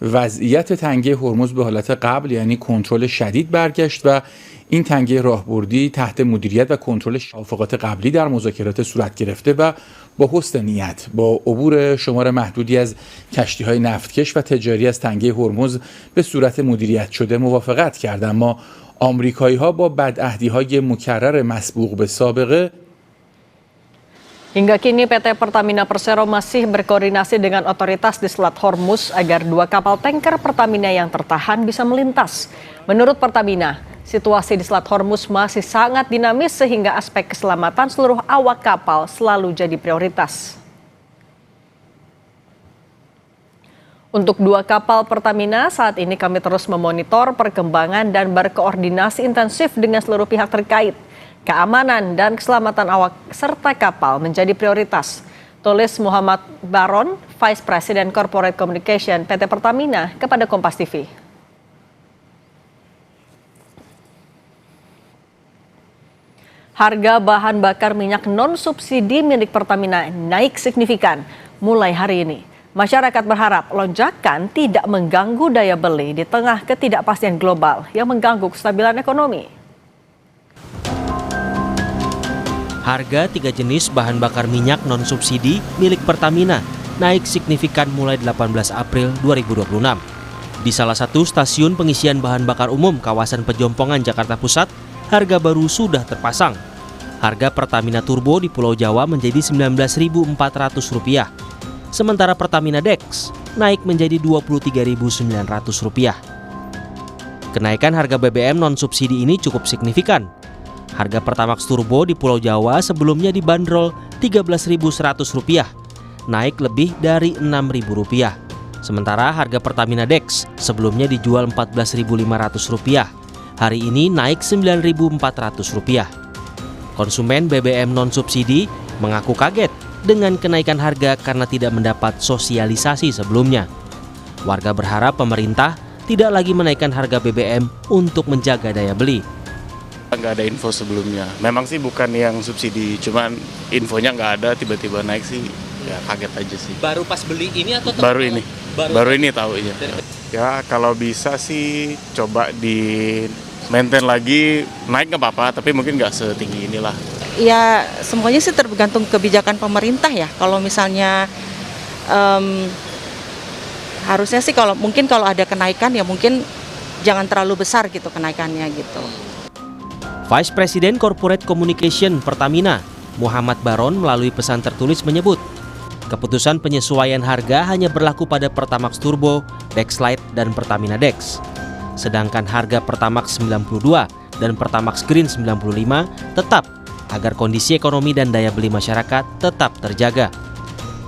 وضعیت تنگه هرمز به حالت قبل یعنی کنترل شدید برگشت و این تنگه راهبردی تحت مدیریت و کنترل توافقات قبلی در مذاکرات صورت گرفته و با حسن نیت با عبور شمار محدودی از کشتی‌های نفتکش و تجاری از تنگه هرمز به صورت مدیریت شده موافقت کرد، اما آمریکایی‌ها با بدعهدی‌های مکرر مسبوق به سابقه. Hingga kini PT Pertamina Persero masih berkoordinasi dengan otoritas di Selat Hormuz agar 2 kapal tanker Pertamina yang tertahan bisa melintas. Menurut Pertamina, situasi di Selat Hormuz masih sangat dinamis sehingga aspek keselamatan seluruh awak kapal selalu jadi prioritas. Untuk 2 kapal Pertamina, saat ini kami terus memonitor perkembangan dan berkoordinasi intensif dengan seluruh pihak terkait. Keamanan dan keselamatan awak serta kapal menjadi prioritas, tulis Muhammad Baron, Vice President Corporate Communication PT Pertamina kepada Kompas TV. Harga bahan bakar minyak non-subsidi milik Pertamina naik signifikan mulai hari ini. Masyarakat berharap lonjakan tidak mengganggu daya beli di tengah ketidakpastian global yang mengganggu kestabilan ekonomi. Harga 3 jenis bahan bakar minyak non-subsidi milik Pertamina naik signifikan mulai 18 April 2026. Di salah satu stasiun pengisian bahan bakar umum kawasan Pejompongan, Jakarta Pusat, harga baru sudah terpasang. Harga Pertamina Turbo di Pulau Jawa menjadi Rp19.400. Sementara Pertamina Dex naik menjadi Rp23.900. Kenaikan harga BBM non-subsidi ini cukup signifikan. Harga Pertamax Turbo di Pulau Jawa sebelumnya dibanderol Rp13.100, naik lebih dari Rp6.000. Sementara harga Pertamina Dex sebelumnya dijual Rp14.500, hari ini naik Rp9.400. Konsumen BBM non-subsidi mengaku kaget dengan kenaikan harga karena tidak mendapat sosialisasi sebelumnya. Warga berharap pemerintah tidak lagi menaikkan harga BBM untuk menjaga daya beli. Nggak ada info sebelumnya. Memang sih bukan yang subsidi, cuman infonya nggak ada, tiba-tiba naik sih, ya kaget aja sih. Baru pas beli ini atau baru ini? Baru ini tahu ya. Ya kalau bisa sih coba di maintain lagi, naik nggak apa-apa, tapi mungkin nggak setinggi inilah. Ya semuanya sih tergantung kebijakan pemerintah ya. Kalau misalnya harusnya sih kalau ada kenaikan ya mungkin jangan terlalu besar gitu kenaikannya gitu. Vice President Corporate Communication Pertamina, Muhammad Baron melalui pesan tertulis menyebut, keputusan penyesuaian harga hanya berlaku pada Pertamax Turbo, Dex Lite, dan Pertamina Dex. Sedangkan harga Pertamax 92 dan Pertamax Green 95 tetap agar kondisi ekonomi dan daya beli masyarakat tetap terjaga.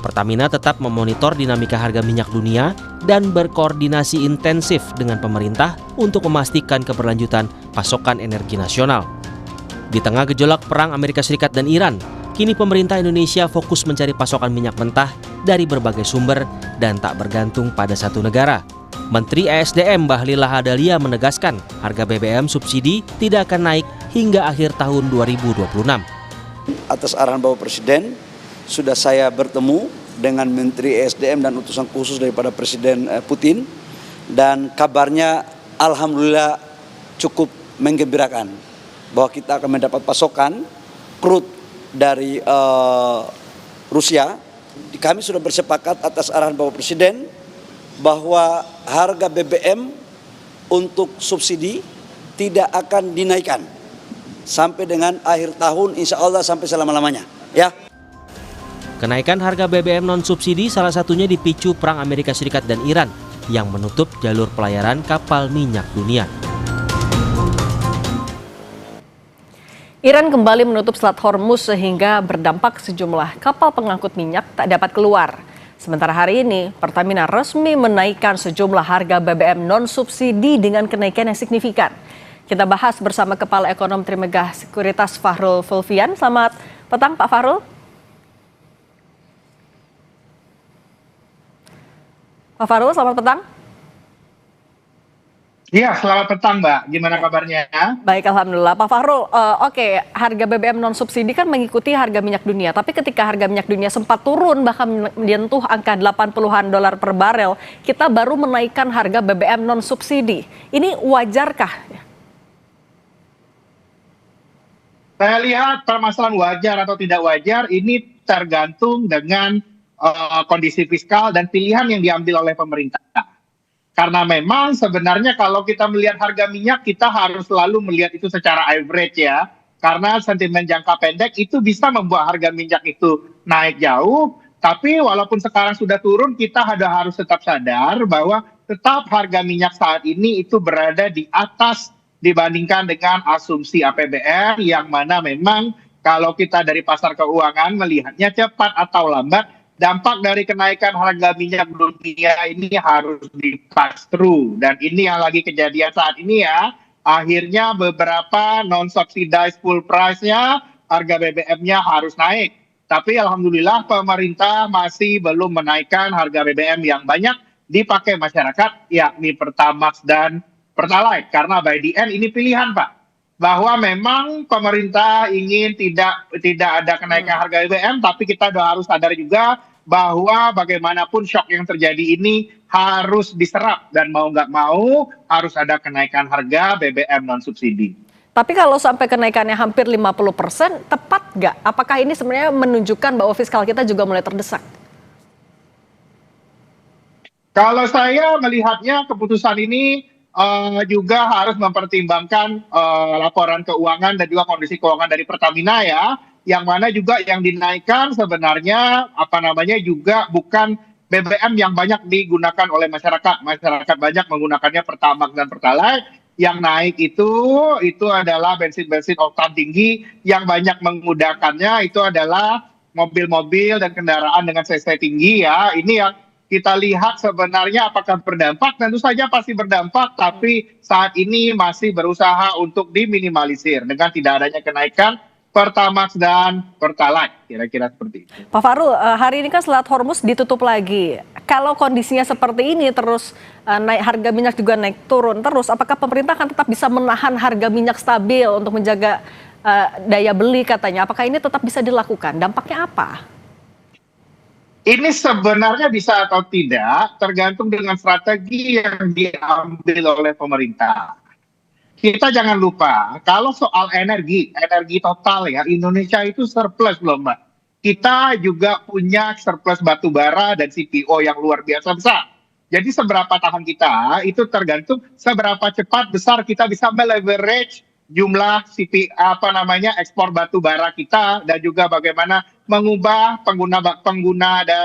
Pertamina tetap memonitor dinamika harga minyak dunia dan berkoordinasi intensif dengan pemerintah untuk memastikan keberlanjutan pasokan energi nasional. Di tengah gejolak perang Amerika Serikat dan Iran, kini pemerintah Indonesia fokus mencari pasokan minyak mentah dari berbagai sumber dan tak bergantung pada satu negara. Menteri ESDM Bahlil Lahadalia menegaskan harga BBM subsidi tidak akan naik hingga akhir tahun 2026. Atas arahan Bapak Presiden, sudah saya bertemu dengan Menteri ESDM dan utusan khusus daripada Presiden Putin, dan kabarnya alhamdulillah cukup menggembirakan bahwa kita akan mendapat pasokan crude dari Rusia. Kami sudah bersepakat atas arahan Bapak Presiden bahwa harga BBM untuk subsidi tidak akan dinaikkan sampai dengan akhir tahun, insya Allah sampai selama-lamanya. Ya. Kenaikan harga BBM non-subsidi salah satunya dipicu perang Amerika Serikat dan Iran yang menutup jalur pelayaran kapal minyak dunia. Iran kembali menutup Selat Hormuz sehingga berdampak sejumlah kapal pengangkut minyak tak dapat keluar. Sementara hari ini, Pertamina resmi menaikkan sejumlah harga BBM non-subsidi dengan kenaikan yang signifikan. Kita bahas bersama Kepala Ekonom Trimegah Sekuritas Fahrul Fulvian. Selamat petang Pak Fahrul. Pak Fahrul, selamat petang. Iya, selamat petang Mbak. Gimana kabarnya? Baik, Alhamdulillah. Pak Fahrul, oke, harga BBM non-subsidi kan mengikuti harga minyak dunia. Tapi ketika harga minyak dunia sempat turun, bahkan menyentuh angka 80-an dolar per barel, kita baru menaikkan harga BBM non-subsidi. Ini wajarkah? Saya lihat permasalahan wajar atau tidak wajar, ini tergantung dengan kondisi fiskal dan pilihan yang diambil oleh pemerintah. Karena memang sebenarnya kalau kita melihat harga minyak, kita harus selalu melihat itu secara average ya. Karena sentimen jangka pendek itu bisa membuat harga minyak itu naik jauh. Tapi walaupun sekarang sudah turun, kita harus tetap sadar bahwa tetap harga minyak saat ini itu berada di atas dibandingkan dengan asumsi APBN, yang mana memang kalau kita dari pasar keuangan melihatnya cepat atau lambat, dampak dari kenaikan harga minyak dunia ini harus di-pass through. Dan ini yang lagi kejadian saat ini ya. Akhirnya beberapa non-subsidized full price-nya, harga BBM-nya harus naik. Tapi alhamdulillah pemerintah masih belum menaikkan harga BBM yang banyak dipakai masyarakat, yakni Pertamax dan Pertalite. Karena by the end ini pilihan Pak. Bahwa memang pemerintah ingin tidak ada kenaikan harga BBM, tapi kita harus sadar juga bahwa bagaimanapun shock yang terjadi ini harus diserap, dan mau nggak mau harus ada kenaikan harga BBM non-subsidi. Tapi kalau sampai kenaikannya hampir 50%, tepat nggak? Apakah ini sebenarnya menunjukkan bahwa fiskal kita juga mulai terdesak? Kalau saya melihatnya keputusan ini juga harus mempertimbangkan laporan keuangan dan juga kondisi keuangan dari Pertamina ya, yang mana juga yang dinaikkan sebenarnya juga bukan BBM yang banyak digunakan oleh masyarakat. Masyarakat banyak menggunakannya Pertamax dan Pertalite. Yang naik itu adalah bensin-bensin oktan tinggi, yang banyak menggunakannya itu adalah mobil-mobil dan kendaraan dengan cc tinggi ya. Ini yang kita lihat sebenarnya apakah berdampak, tentu saja pasti berdampak, tapi saat ini masih berusaha untuk diminimalisir dengan tidak adanya kenaikan Pertamax dan Pertalite, kira-kira seperti itu. Pak Fahrul, hari ini kan Selat Hormuz ditutup lagi. Kalau kondisinya seperti ini terus naik harga minyak juga naik turun terus, apakah pemerintah akan tetap bisa menahan harga minyak stabil untuk menjaga daya beli katanya? Apakah ini tetap bisa dilakukan? Dampaknya apa? Ini sebenarnya bisa atau tidak tergantung dengan strategi yang diambil oleh pemerintah. Kita jangan lupa, kalau soal energi total ya, Indonesia itu surplus loh Mbak. Kita juga punya surplus batu bara dan CPO yang luar biasa besar. Jadi seberapa tahan kita, itu tergantung seberapa cepat besar kita bisa meleverage jumlah ekspor batu bara kita, dan juga bagaimana mengubah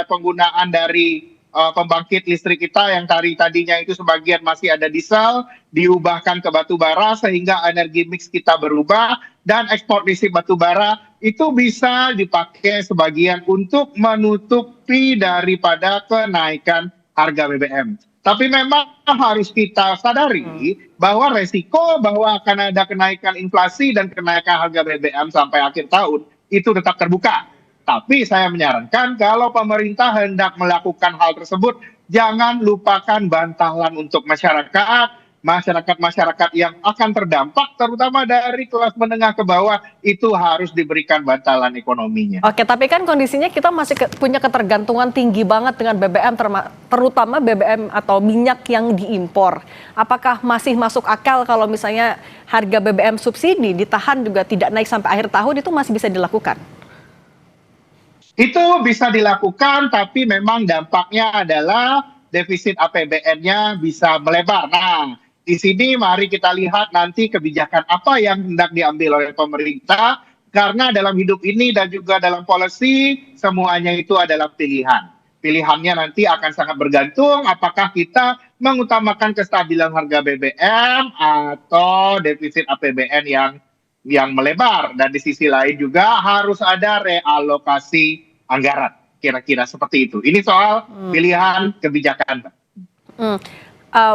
penggunaan dari pembangkit listrik kita yang tadinya itu sebagian masih ada diesel, diubahkan ke batu bara sehingga energi mix kita berubah, dan ekspor listrik batu bara itu bisa dipakai sebagian untuk menutupi daripada kenaikan harga BBM. Tapi memang harus kita sadari bahwa resiko bahwa akan ada kenaikan inflasi dan kenaikan harga BBM sampai akhir tahun itu tetap terbuka. Tapi saya menyarankan kalau pemerintah hendak melakukan hal tersebut, jangan lupakan bantalan untuk masyarakat yang akan terdampak, terutama dari kelas menengah ke bawah, itu harus diberikan bantalan ekonominya. Oke, tapi kan kondisinya kita masih punya ketergantungan tinggi banget dengan BBM, terutama BBM atau minyak yang diimpor. Apakah masih masuk akal kalau misalnya harga BBM subsidi ditahan juga tidak naik sampai akhir tahun, itu masih bisa dilakukan? Itu bisa dilakukan, tapi memang dampaknya adalah defisit APBN-nya bisa melebar. Nah, Di sini mari kita lihat nanti kebijakan apa yang hendak diambil oleh pemerintah, karena dalam hidup ini dan juga dalam policy semuanya itu adalah pilihan. Pilihannya nanti akan sangat bergantung apakah kita mengutamakan kestabilan harga BBM atau defisit APBN yang melebar, dan di sisi lain juga harus ada realokasi anggaran. Kira-kira seperti itu. Ini soal pilihan kebijakan.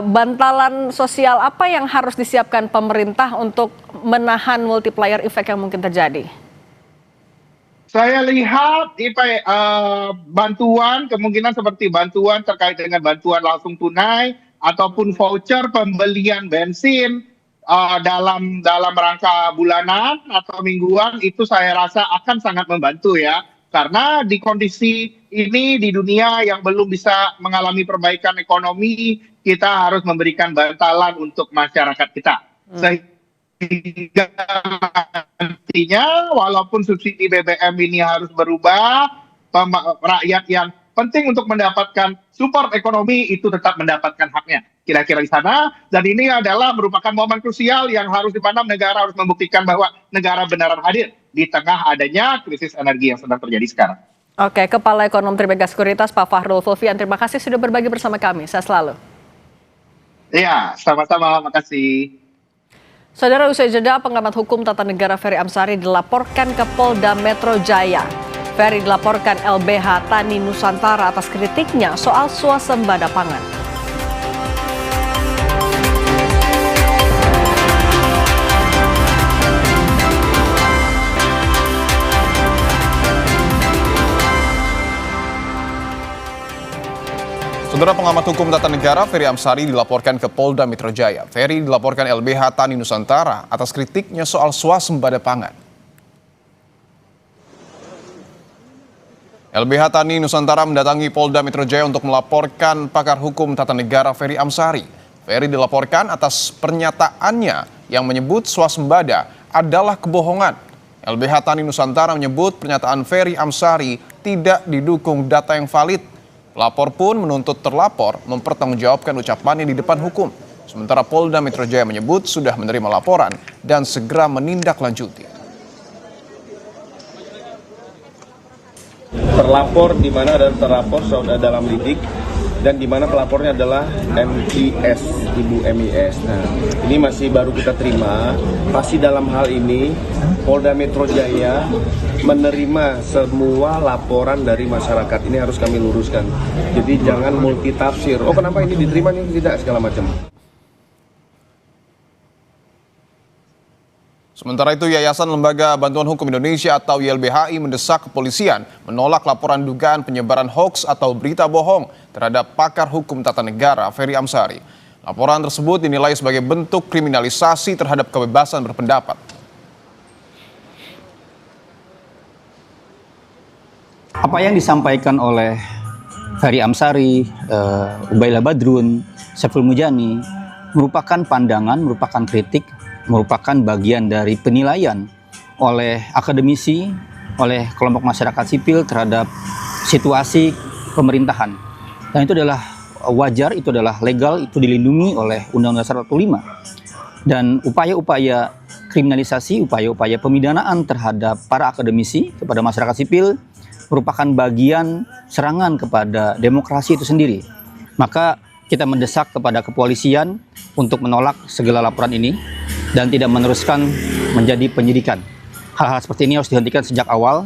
Bantalan sosial apa yang harus disiapkan pemerintah untuk menahan multiplier effect yang mungkin terjadi? Saya lihat bantuan, kemungkinan seperti bantuan terkait dengan bantuan langsung tunai ataupun voucher pembelian bensin dalam rangka bulanan atau mingguan, itu saya rasa akan sangat membantu ya. Karena di kondisi ini di dunia yang belum bisa mengalami perbaikan ekonomi, kita harus memberikan bantalan untuk masyarakat kita. Sehingga nantinya walaupun subsidi BBM ini harus berubah, rakyat yang penting untuk mendapatkan support ekonomi itu tetap mendapatkan haknya. Kira-kira di sana, dan ini adalah merupakan momen krusial yang harus di mana negara harus membuktikan bahwa negara benaran hadir di tengah adanya krisis energi yang sedang terjadi sekarang. Oke, Kepala Ekonom Trimega Sekuritas Pak Fahrul Fulvian, terima kasih sudah berbagi bersama kami. Sehat selalu. Iya, sama-sama, makasih. Saudara, usai jeda, pengamat hukum tata negara Ferry Amsari dilaporkan ke Polda Metro Jaya. Ferry dilaporkan LBH Tani Nusantara atas kritiknya soal swasembada pangan. Saudara, pengamat hukum tata negara Ferry Amsari dilaporkan ke Polda Metro Jaya. Ferry dilaporkan LBH Tani Nusantara atas kritiknya soal swasembada pangan. LBH Tani Nusantara mendatangi Polda Metro Jaya untuk melaporkan pakar hukum tata negara Ferry Amsari. Ferry dilaporkan atas pernyataannya yang menyebut swasembada adalah kebohongan. LBH Tani Nusantara menyebut pernyataan Ferry Amsari tidak didukung data yang valid. Pelapor pun menuntut terlapor mempertanggungjawabkan ucapannya di depan hukum. Sementara Polda Metro Jaya menyebut sudah menerima laporan dan segera menindaklanjuti. Terlapor di mana ada terlapor saudara dalam lidik dan di mana pelapornya adalah MIS, Ibu MIS. Nah, ini masih baru kita terima. Pasti dalam hal ini Polda Metro Jaya menerima semua laporan dari masyarakat. Ini harus kami luruskan. Jadi jangan multitafsir. Oh, kenapa ini diterima, ini tidak, segala macam. Sementara itu, Yayasan Lembaga Bantuan Hukum Indonesia atau YLBHI mendesak kepolisian menolak laporan dugaan penyebaran hoaks atau berita bohong terhadap pakar hukum tata negara Ferry Amsari. Laporan tersebut dinilai sebagai bentuk kriminalisasi terhadap kebebasan berpendapat. Apa yang disampaikan oleh Ferry Amsari, Ubaila Badrun, Saiful Mujani merupakan pandangan, merupakan kritik, merupakan bagian dari penilaian oleh akademisi, oleh kelompok masyarakat sipil terhadap situasi pemerintahan. Dan itu adalah wajar, itu adalah legal, itu dilindungi oleh Undang-Undang 45. Dan upaya-upaya kriminalisasi, upaya-upaya pemidanaan terhadap para akademisi, kepada masyarakat sipil, merupakan bagian serangan kepada demokrasi itu sendiri. Maka kita mendesak kepada kepolisian untuk menolak segala laporan ini dan tidak meneruskan menjadi penyidikan. Hal-hal seperti ini harus dihentikan sejak awal.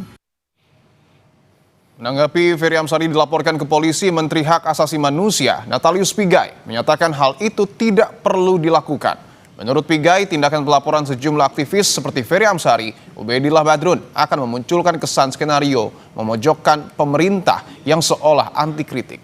Menanggapi Ferry Amsari dilaporkan ke polisi, Menteri Hak Asasi Manusia Natalius Pigai menyatakan hal itu tidak perlu dilakukan. Menurut Pigai, tindakan pelaporan sejumlah aktivis seperti Ferry Amsari, Ubaidillah Badrun akan memunculkan kesan skenario memojokkan pemerintah yang seolah anti kritik.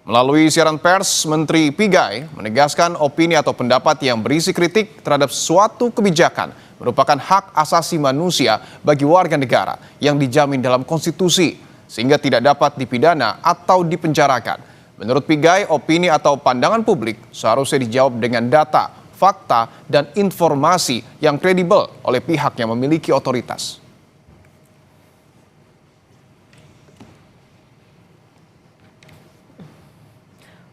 Melalui siaran pers, Menteri Pigai menegaskan opini atau pendapat yang berisi kritik terhadap suatu kebijakan merupakan hak asasi manusia bagi warga negara yang dijamin dalam konstitusi, sehingga tidak dapat dipidana atau dipenjarakan. Menurut Pigai, opini atau pandangan publik seharusnya dijawab dengan data, fakta, dan informasi yang kredibel oleh pihak yang memiliki otoritas.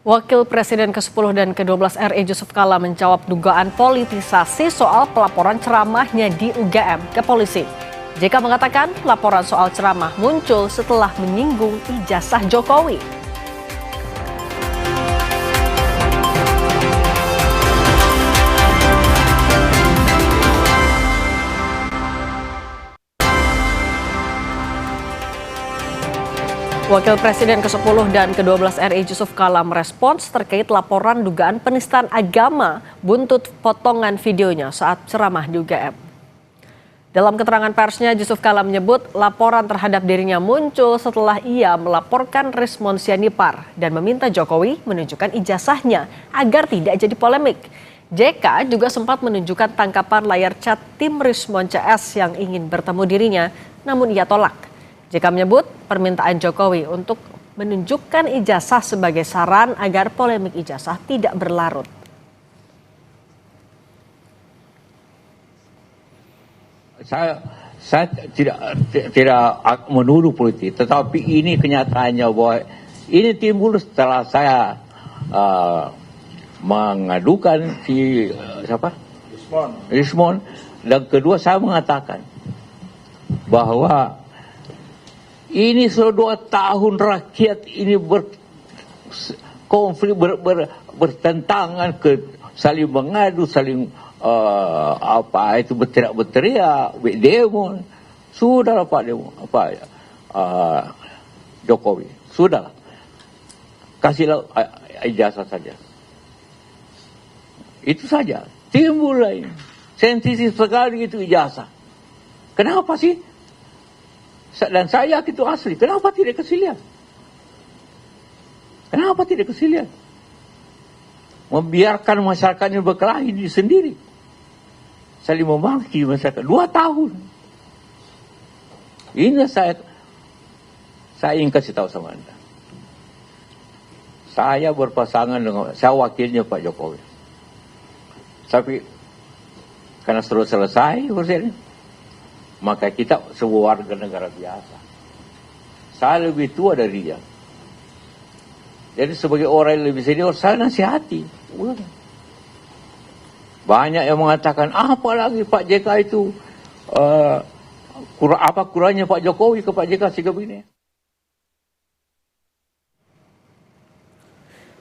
Wakil Presiden ke-10 dan ke-12 RI Yusuf Kala menjawab dugaan politisasi soal pelaporan ceramahnya di UGM ke polisi. JK mengatakan laporan soal ceramah muncul setelah menyinggung ijazah Jokowi. Wakil Presiden ke-10 dan ke-12 RI Yusuf Kala merespons terkait laporan dugaan penistaan agama buntut potongan videonya saat ceramah di UGM. Dalam keterangan persnya, Yusuf Kala menyebut laporan terhadap dirinya muncul setelah ia melaporkan Rismon Sianipar dan meminta Jokowi menunjukkan ijazahnya agar tidak jadi polemik. JK juga sempat menunjukkan tangkapan layar chat tim Rismon CS yang ingin bertemu dirinya, namun ia tolak. JK menyebut permintaan Jokowi untuk menunjukkan ijazah sebagai saran agar polemik ijazah tidak berlarut. Saya tidak menuduh politik, tetapi ini kenyataannya bahwa ini timbul setelah saya mengadukan si Rismon, dan kedua saya mengatakan bahwa ini sudah 2 tahun rakyat ini berkonflik, bertentangan, saling mengadu, saling berteriak, demo. Sudahlah Pak Jokowi, sudahlah, kasihlah ijazah saja. Itu saja. Timbul lain, sensitif sekali itu ijazah. Kenapa sih? Dan saya yakin itu asli. Kenapa tidak kasih lihat? Kenapa tidak kasih lihat? Membiarkan masyarakat ini berkelahi sendiri. Saling memaki masyarakat. 2 tahun. Ini saya ingin kasih tahu sama Anda. Saya berpasangan dengan, saya wakilnya Pak Jokowi. Tapi karena sudah selesai urusan ini, maka kita sebuah warga negara biasa. Saya lebih tua dari dia. Jadi sebagai orang yang lebih senior, saya nasihati. Banyak yang mengatakan, apalagi Pak JK itu, apa kurangnya Pak Jokowi ke Pak JK sikap ini?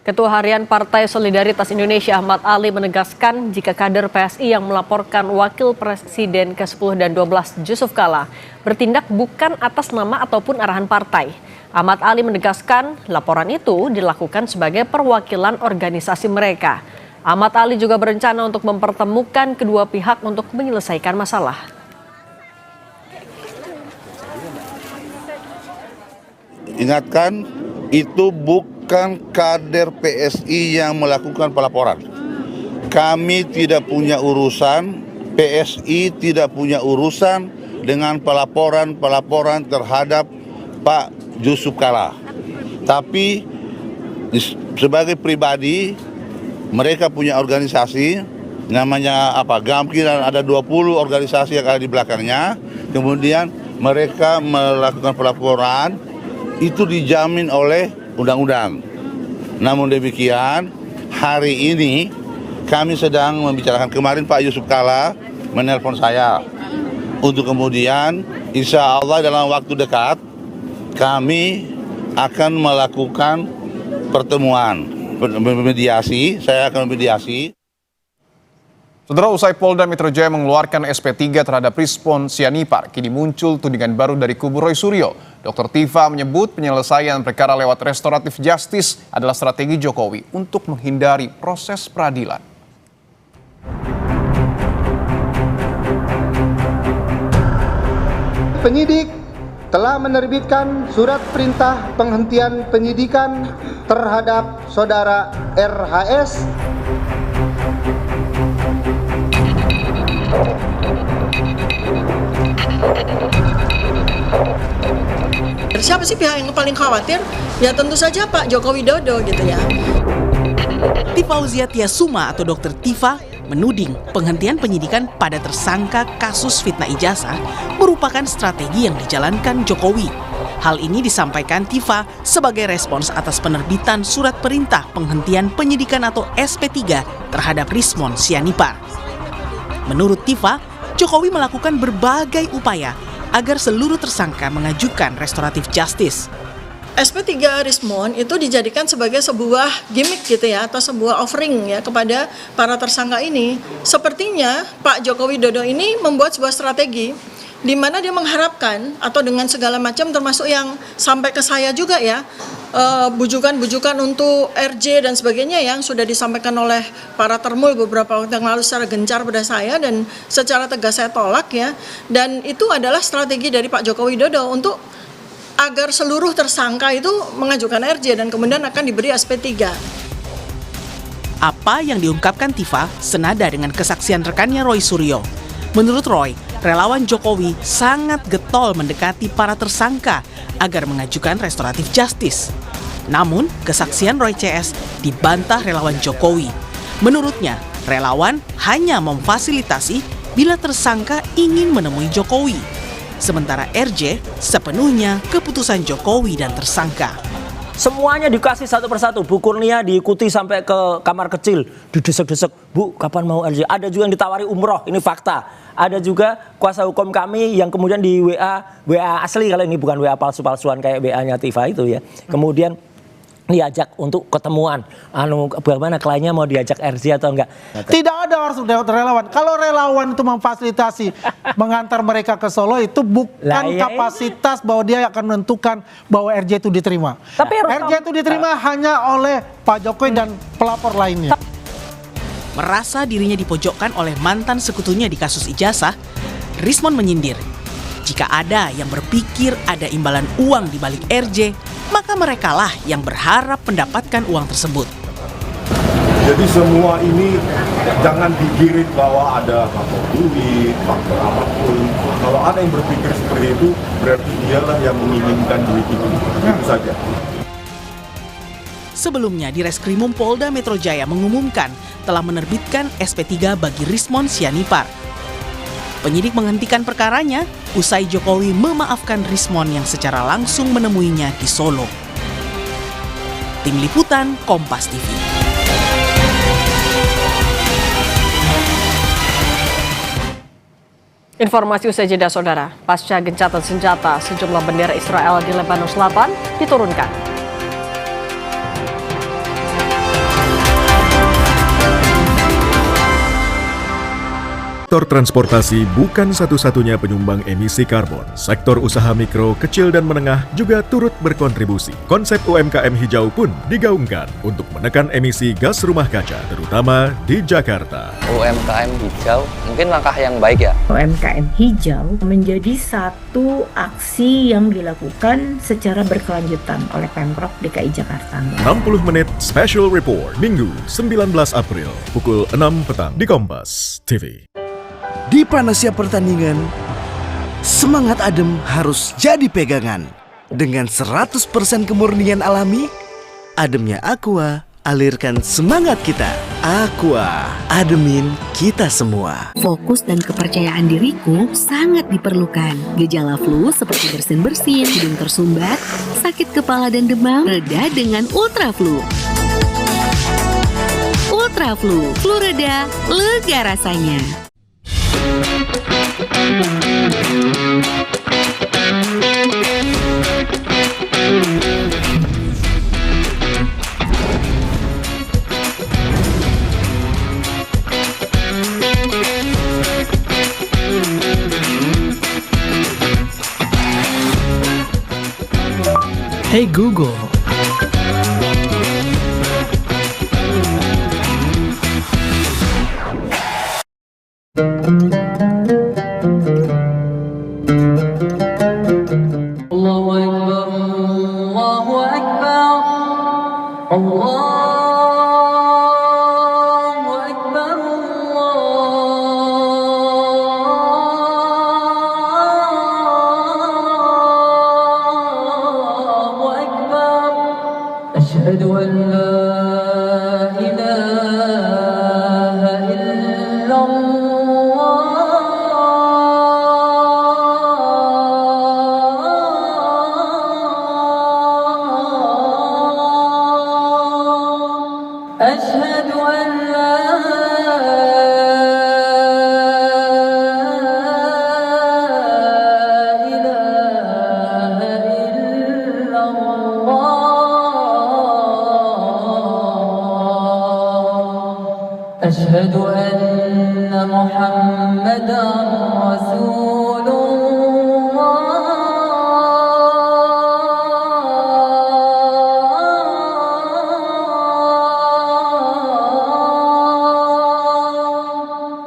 Ketua Harian Partai Solidaritas Indonesia Ahmad Ali menegaskan jika kader PSI yang melaporkan Wakil Presiden ke-10 dan 12 Yusuf Kala bertindak bukan atas nama ataupun arahan partai. Ahmad Ali menegaskan laporan itu dilakukan sebagai perwakilan organisasi mereka. Ahmad Ali juga berencana untuk mempertemukan kedua pihak untuk menyelesaikan masalah. Ingatkan, itu bukan kader PSI yang melakukan pelaporan. Kami tidak punya urusan, PSI tidak punya urusan dengan pelaporan terhadap Pak Yusuf Kala. Tapi sebagai pribadi, mereka punya organisasi, namanya GAMKI, dan ada 20 organisasi yang ada di belakangnya. Kemudian mereka melakukan pelaporan, itu dijamin oleh undang-undang. Namun demikian, hari ini kami sedang membicarakan. Kemarin Pak Yusuf Kala menelpon saya untuk kemudian insya Allah dalam waktu dekat kami akan melakukan pertemuan mediasi. Saya akan mediasi. Saudara, usai Polda Metro Jaya mengeluarkan SP3 terhadap Rismon Sianipar, kini muncul tudingan baru dari kubu Roy Suryo. Dr. Tifa menyebut penyelesaian perkara lewat restoratif justice adalah strategi Jokowi untuk menghindari proses peradilan. Penyidik telah menerbitkan surat perintah penghentian penyidikan terhadap saudara RHS. Siapa sih pihak yang paling khawatir? Ya tentu saja Pak Joko Widodo gitu ya. Tifauzia Tiasuma atau Dr. Tifa menuding penghentian penyidikan pada tersangka kasus fitnah ijazah merupakan strategi yang dijalankan Jokowi. Hal ini disampaikan Tifa sebagai respons atas penerbitan surat perintah penghentian penyidikan atau SP3 terhadap Rismon Sianipar. Menurut Tifa, Jokowi melakukan berbagai upaya agar seluruh tersangka mengajukan restoratif justice. SP3 Rismon itu dijadikan sebagai sebuah gimmick gitu ya, atau sebuah offering ya kepada para tersangka ini. Sepertinya Pak Joko Widodo ini membuat sebuah strategi di mana dia mengharapkan atau dengan segala macam termasuk yang sampai ke saya juga ya, bujukan-bujukan untuk RJ dan sebagainya yang sudah disampaikan oleh para termul beberapa waktu yang lalu secara gencar pada saya dan secara tegas saya tolak ya. Dan itu adalah strategi dari Pak Joko Widodo untuk agar seluruh tersangka itu mengajukan RJ dan kemudian akan diberi SP3. Apa yang diungkapkan Tifa senada dengan kesaksian rekannya Roy Suryo. Menurut Roy, relawan Jokowi sangat getol mendekati para tersangka agar mengajukan restoratif justice. Namun, kesaksian Roy CS dibantah relawan Jokowi. Menurutnya, relawan hanya memfasilitasi bila tersangka ingin menemui Jokowi. Sementara RJ sepenuhnya keputusan Jokowi dan tersangka. Semuanya dikasih satu persatu. Bu Kurnia diikuti sampai ke kamar kecil, didesek-desek. Bu, kapan mau RJ? Ada juga yang ditawari umroh, ini fakta. Ada juga kuasa hukum kami yang kemudian di WA asli, kalau ini bukan WA palsu-palsuan kayak WA-nya Tifa itu ya. Kemudian diajak untuk ketemuan. Bagaimana kliennya mau diajak RJ atau enggak? Tidak ada orang relawan. Kalau relawan itu memfasilitasi mengantar mereka ke Solo, itu bukan kapasitas bahwa dia akan menentukan bahwa RJ itu diterima. Tapi RJ itu diterima hanya oleh Pak Jokowi dan pelapor lainnya. Merasa dirinya dipojokkan oleh mantan sekutunya di kasus ijazah, Rismon menyindir. Jika ada yang berpikir ada imbalan uang di balik RJ, maka merekalah yang berharap mendapatkan uang tersebut. Jadi semua ini jangan digirit bahwa ada faktor duit, faktor apapun. Kalau ada yang berpikir seperti itu, berarti dialah yang menginginkan duit itu. Itu saja. Sebelumnya, di Reskrimum Polda Metro Jaya mengumumkan telah menerbitkan SP3 bagi Rismon Sianipar. Penyidik menghentikan perkaranya usai Jokowi memaafkan Rismon yang secara langsung menemuinya di Solo. Tim Liputan Kompas TV. Informasi usai jeda saudara, pasca gencatan senjata, sejumlah bendera Israel di Lebanon Selatan diturunkan. Sektor transportasi bukan satu-satunya penyumbang emisi karbon. Sektor usaha mikro, kecil dan menengah juga turut berkontribusi. Konsep UMKM hijau pun digaungkan untuk menekan emisi gas rumah kaca, terutama di Jakarta. UMKM hijau mungkin langkah yang baik ya. UMKM hijau menjadi satu aksi yang dilakukan secara berkelanjutan oleh Pemprov DKI Jakarta. 60 menit special report, Minggu 19 April, pukul 6 petang di Kompas TV. Di panasnya pertandingan, semangat adem harus jadi pegangan. Dengan 100% kemurnian alami, ademnya Aqua alirkan semangat kita. Aqua, ademin kita semua. Fokus dan kepercayaan diriku sangat diperlukan. Gejala flu seperti bersin-bersin, hidung tersumbat, sakit kepala dan demam reda dengan Ultra Flu. Ultra Flu, flu reda, lega rasanya. Hey Google. أشهد أن لا إله إلا الله أشهد أن لا إله إلا الله أشهد أن محمدا رسول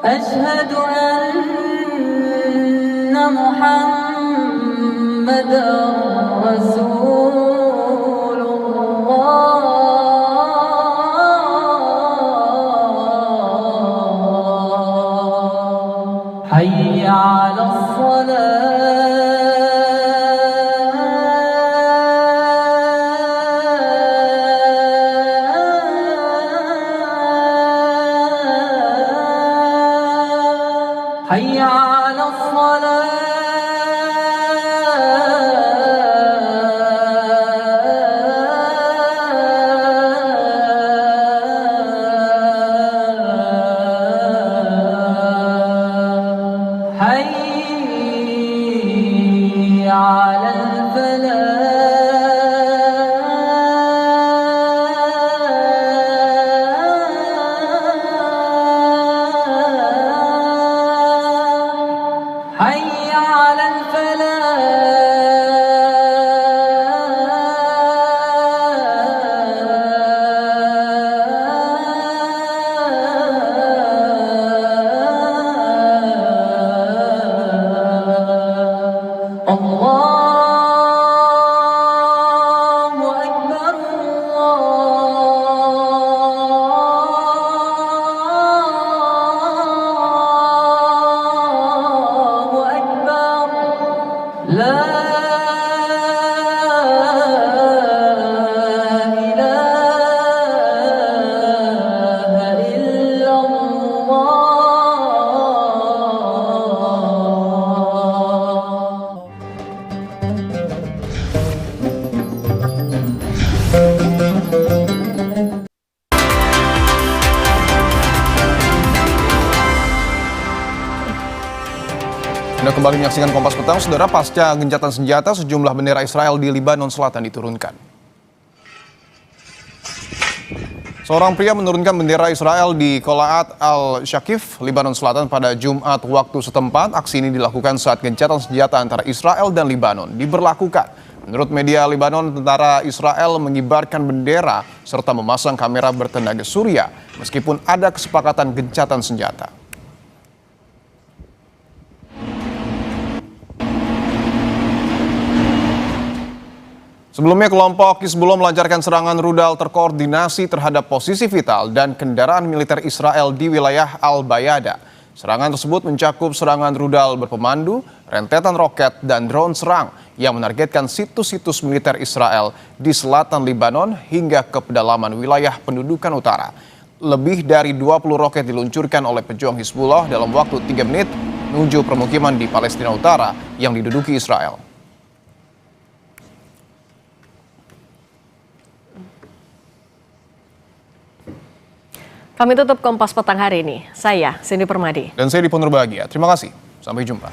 أشهد أن محمدا رسول الله حي على الصلاة حي على الصلاة حي على الفلاح حي على الفلاح الله أكبر الله أكبر لا إله إلا الله Anda kembali menyaksikan Kompas Petang, Saudara. Pasca gencatan senjata, sejumlah bendera Israel di Lebanon Selatan diturunkan. Seorang pria menurunkan bendera Israel di Qolaat al-Shakif, Lebanon Selatan pada Jumat waktu setempat. Aksi ini dilakukan saat gencatan senjata antara Israel dan Lebanon diberlakukan. Menurut media Lebanon, tentara Israel mengibarkan bendera serta memasang kamera bertenaga surya meskipun ada kesepakatan gencatan senjata. Sebelumnya, kelompok Hizbullah melancarkan serangan rudal terkoordinasi terhadap posisi vital dan kendaraan militer Israel di wilayah Al-Bayada. Serangan tersebut mencakup serangan rudal berpemandu, rentetan roket, dan drone serang yang menargetkan situs-situs militer Israel di selatan Lebanon hingga ke pedalaman wilayah pendudukan utara. Lebih dari 20 roket diluncurkan oleh pejuang Hizbullah dalam waktu 3 menit menuju permukiman di Palestina Utara yang diduduki Israel. Kami tutup Kompas Petang hari ini. Saya Cindy Permadi. Dan saya Dipo Nurbahagia. Terima kasih. Sampai jumpa.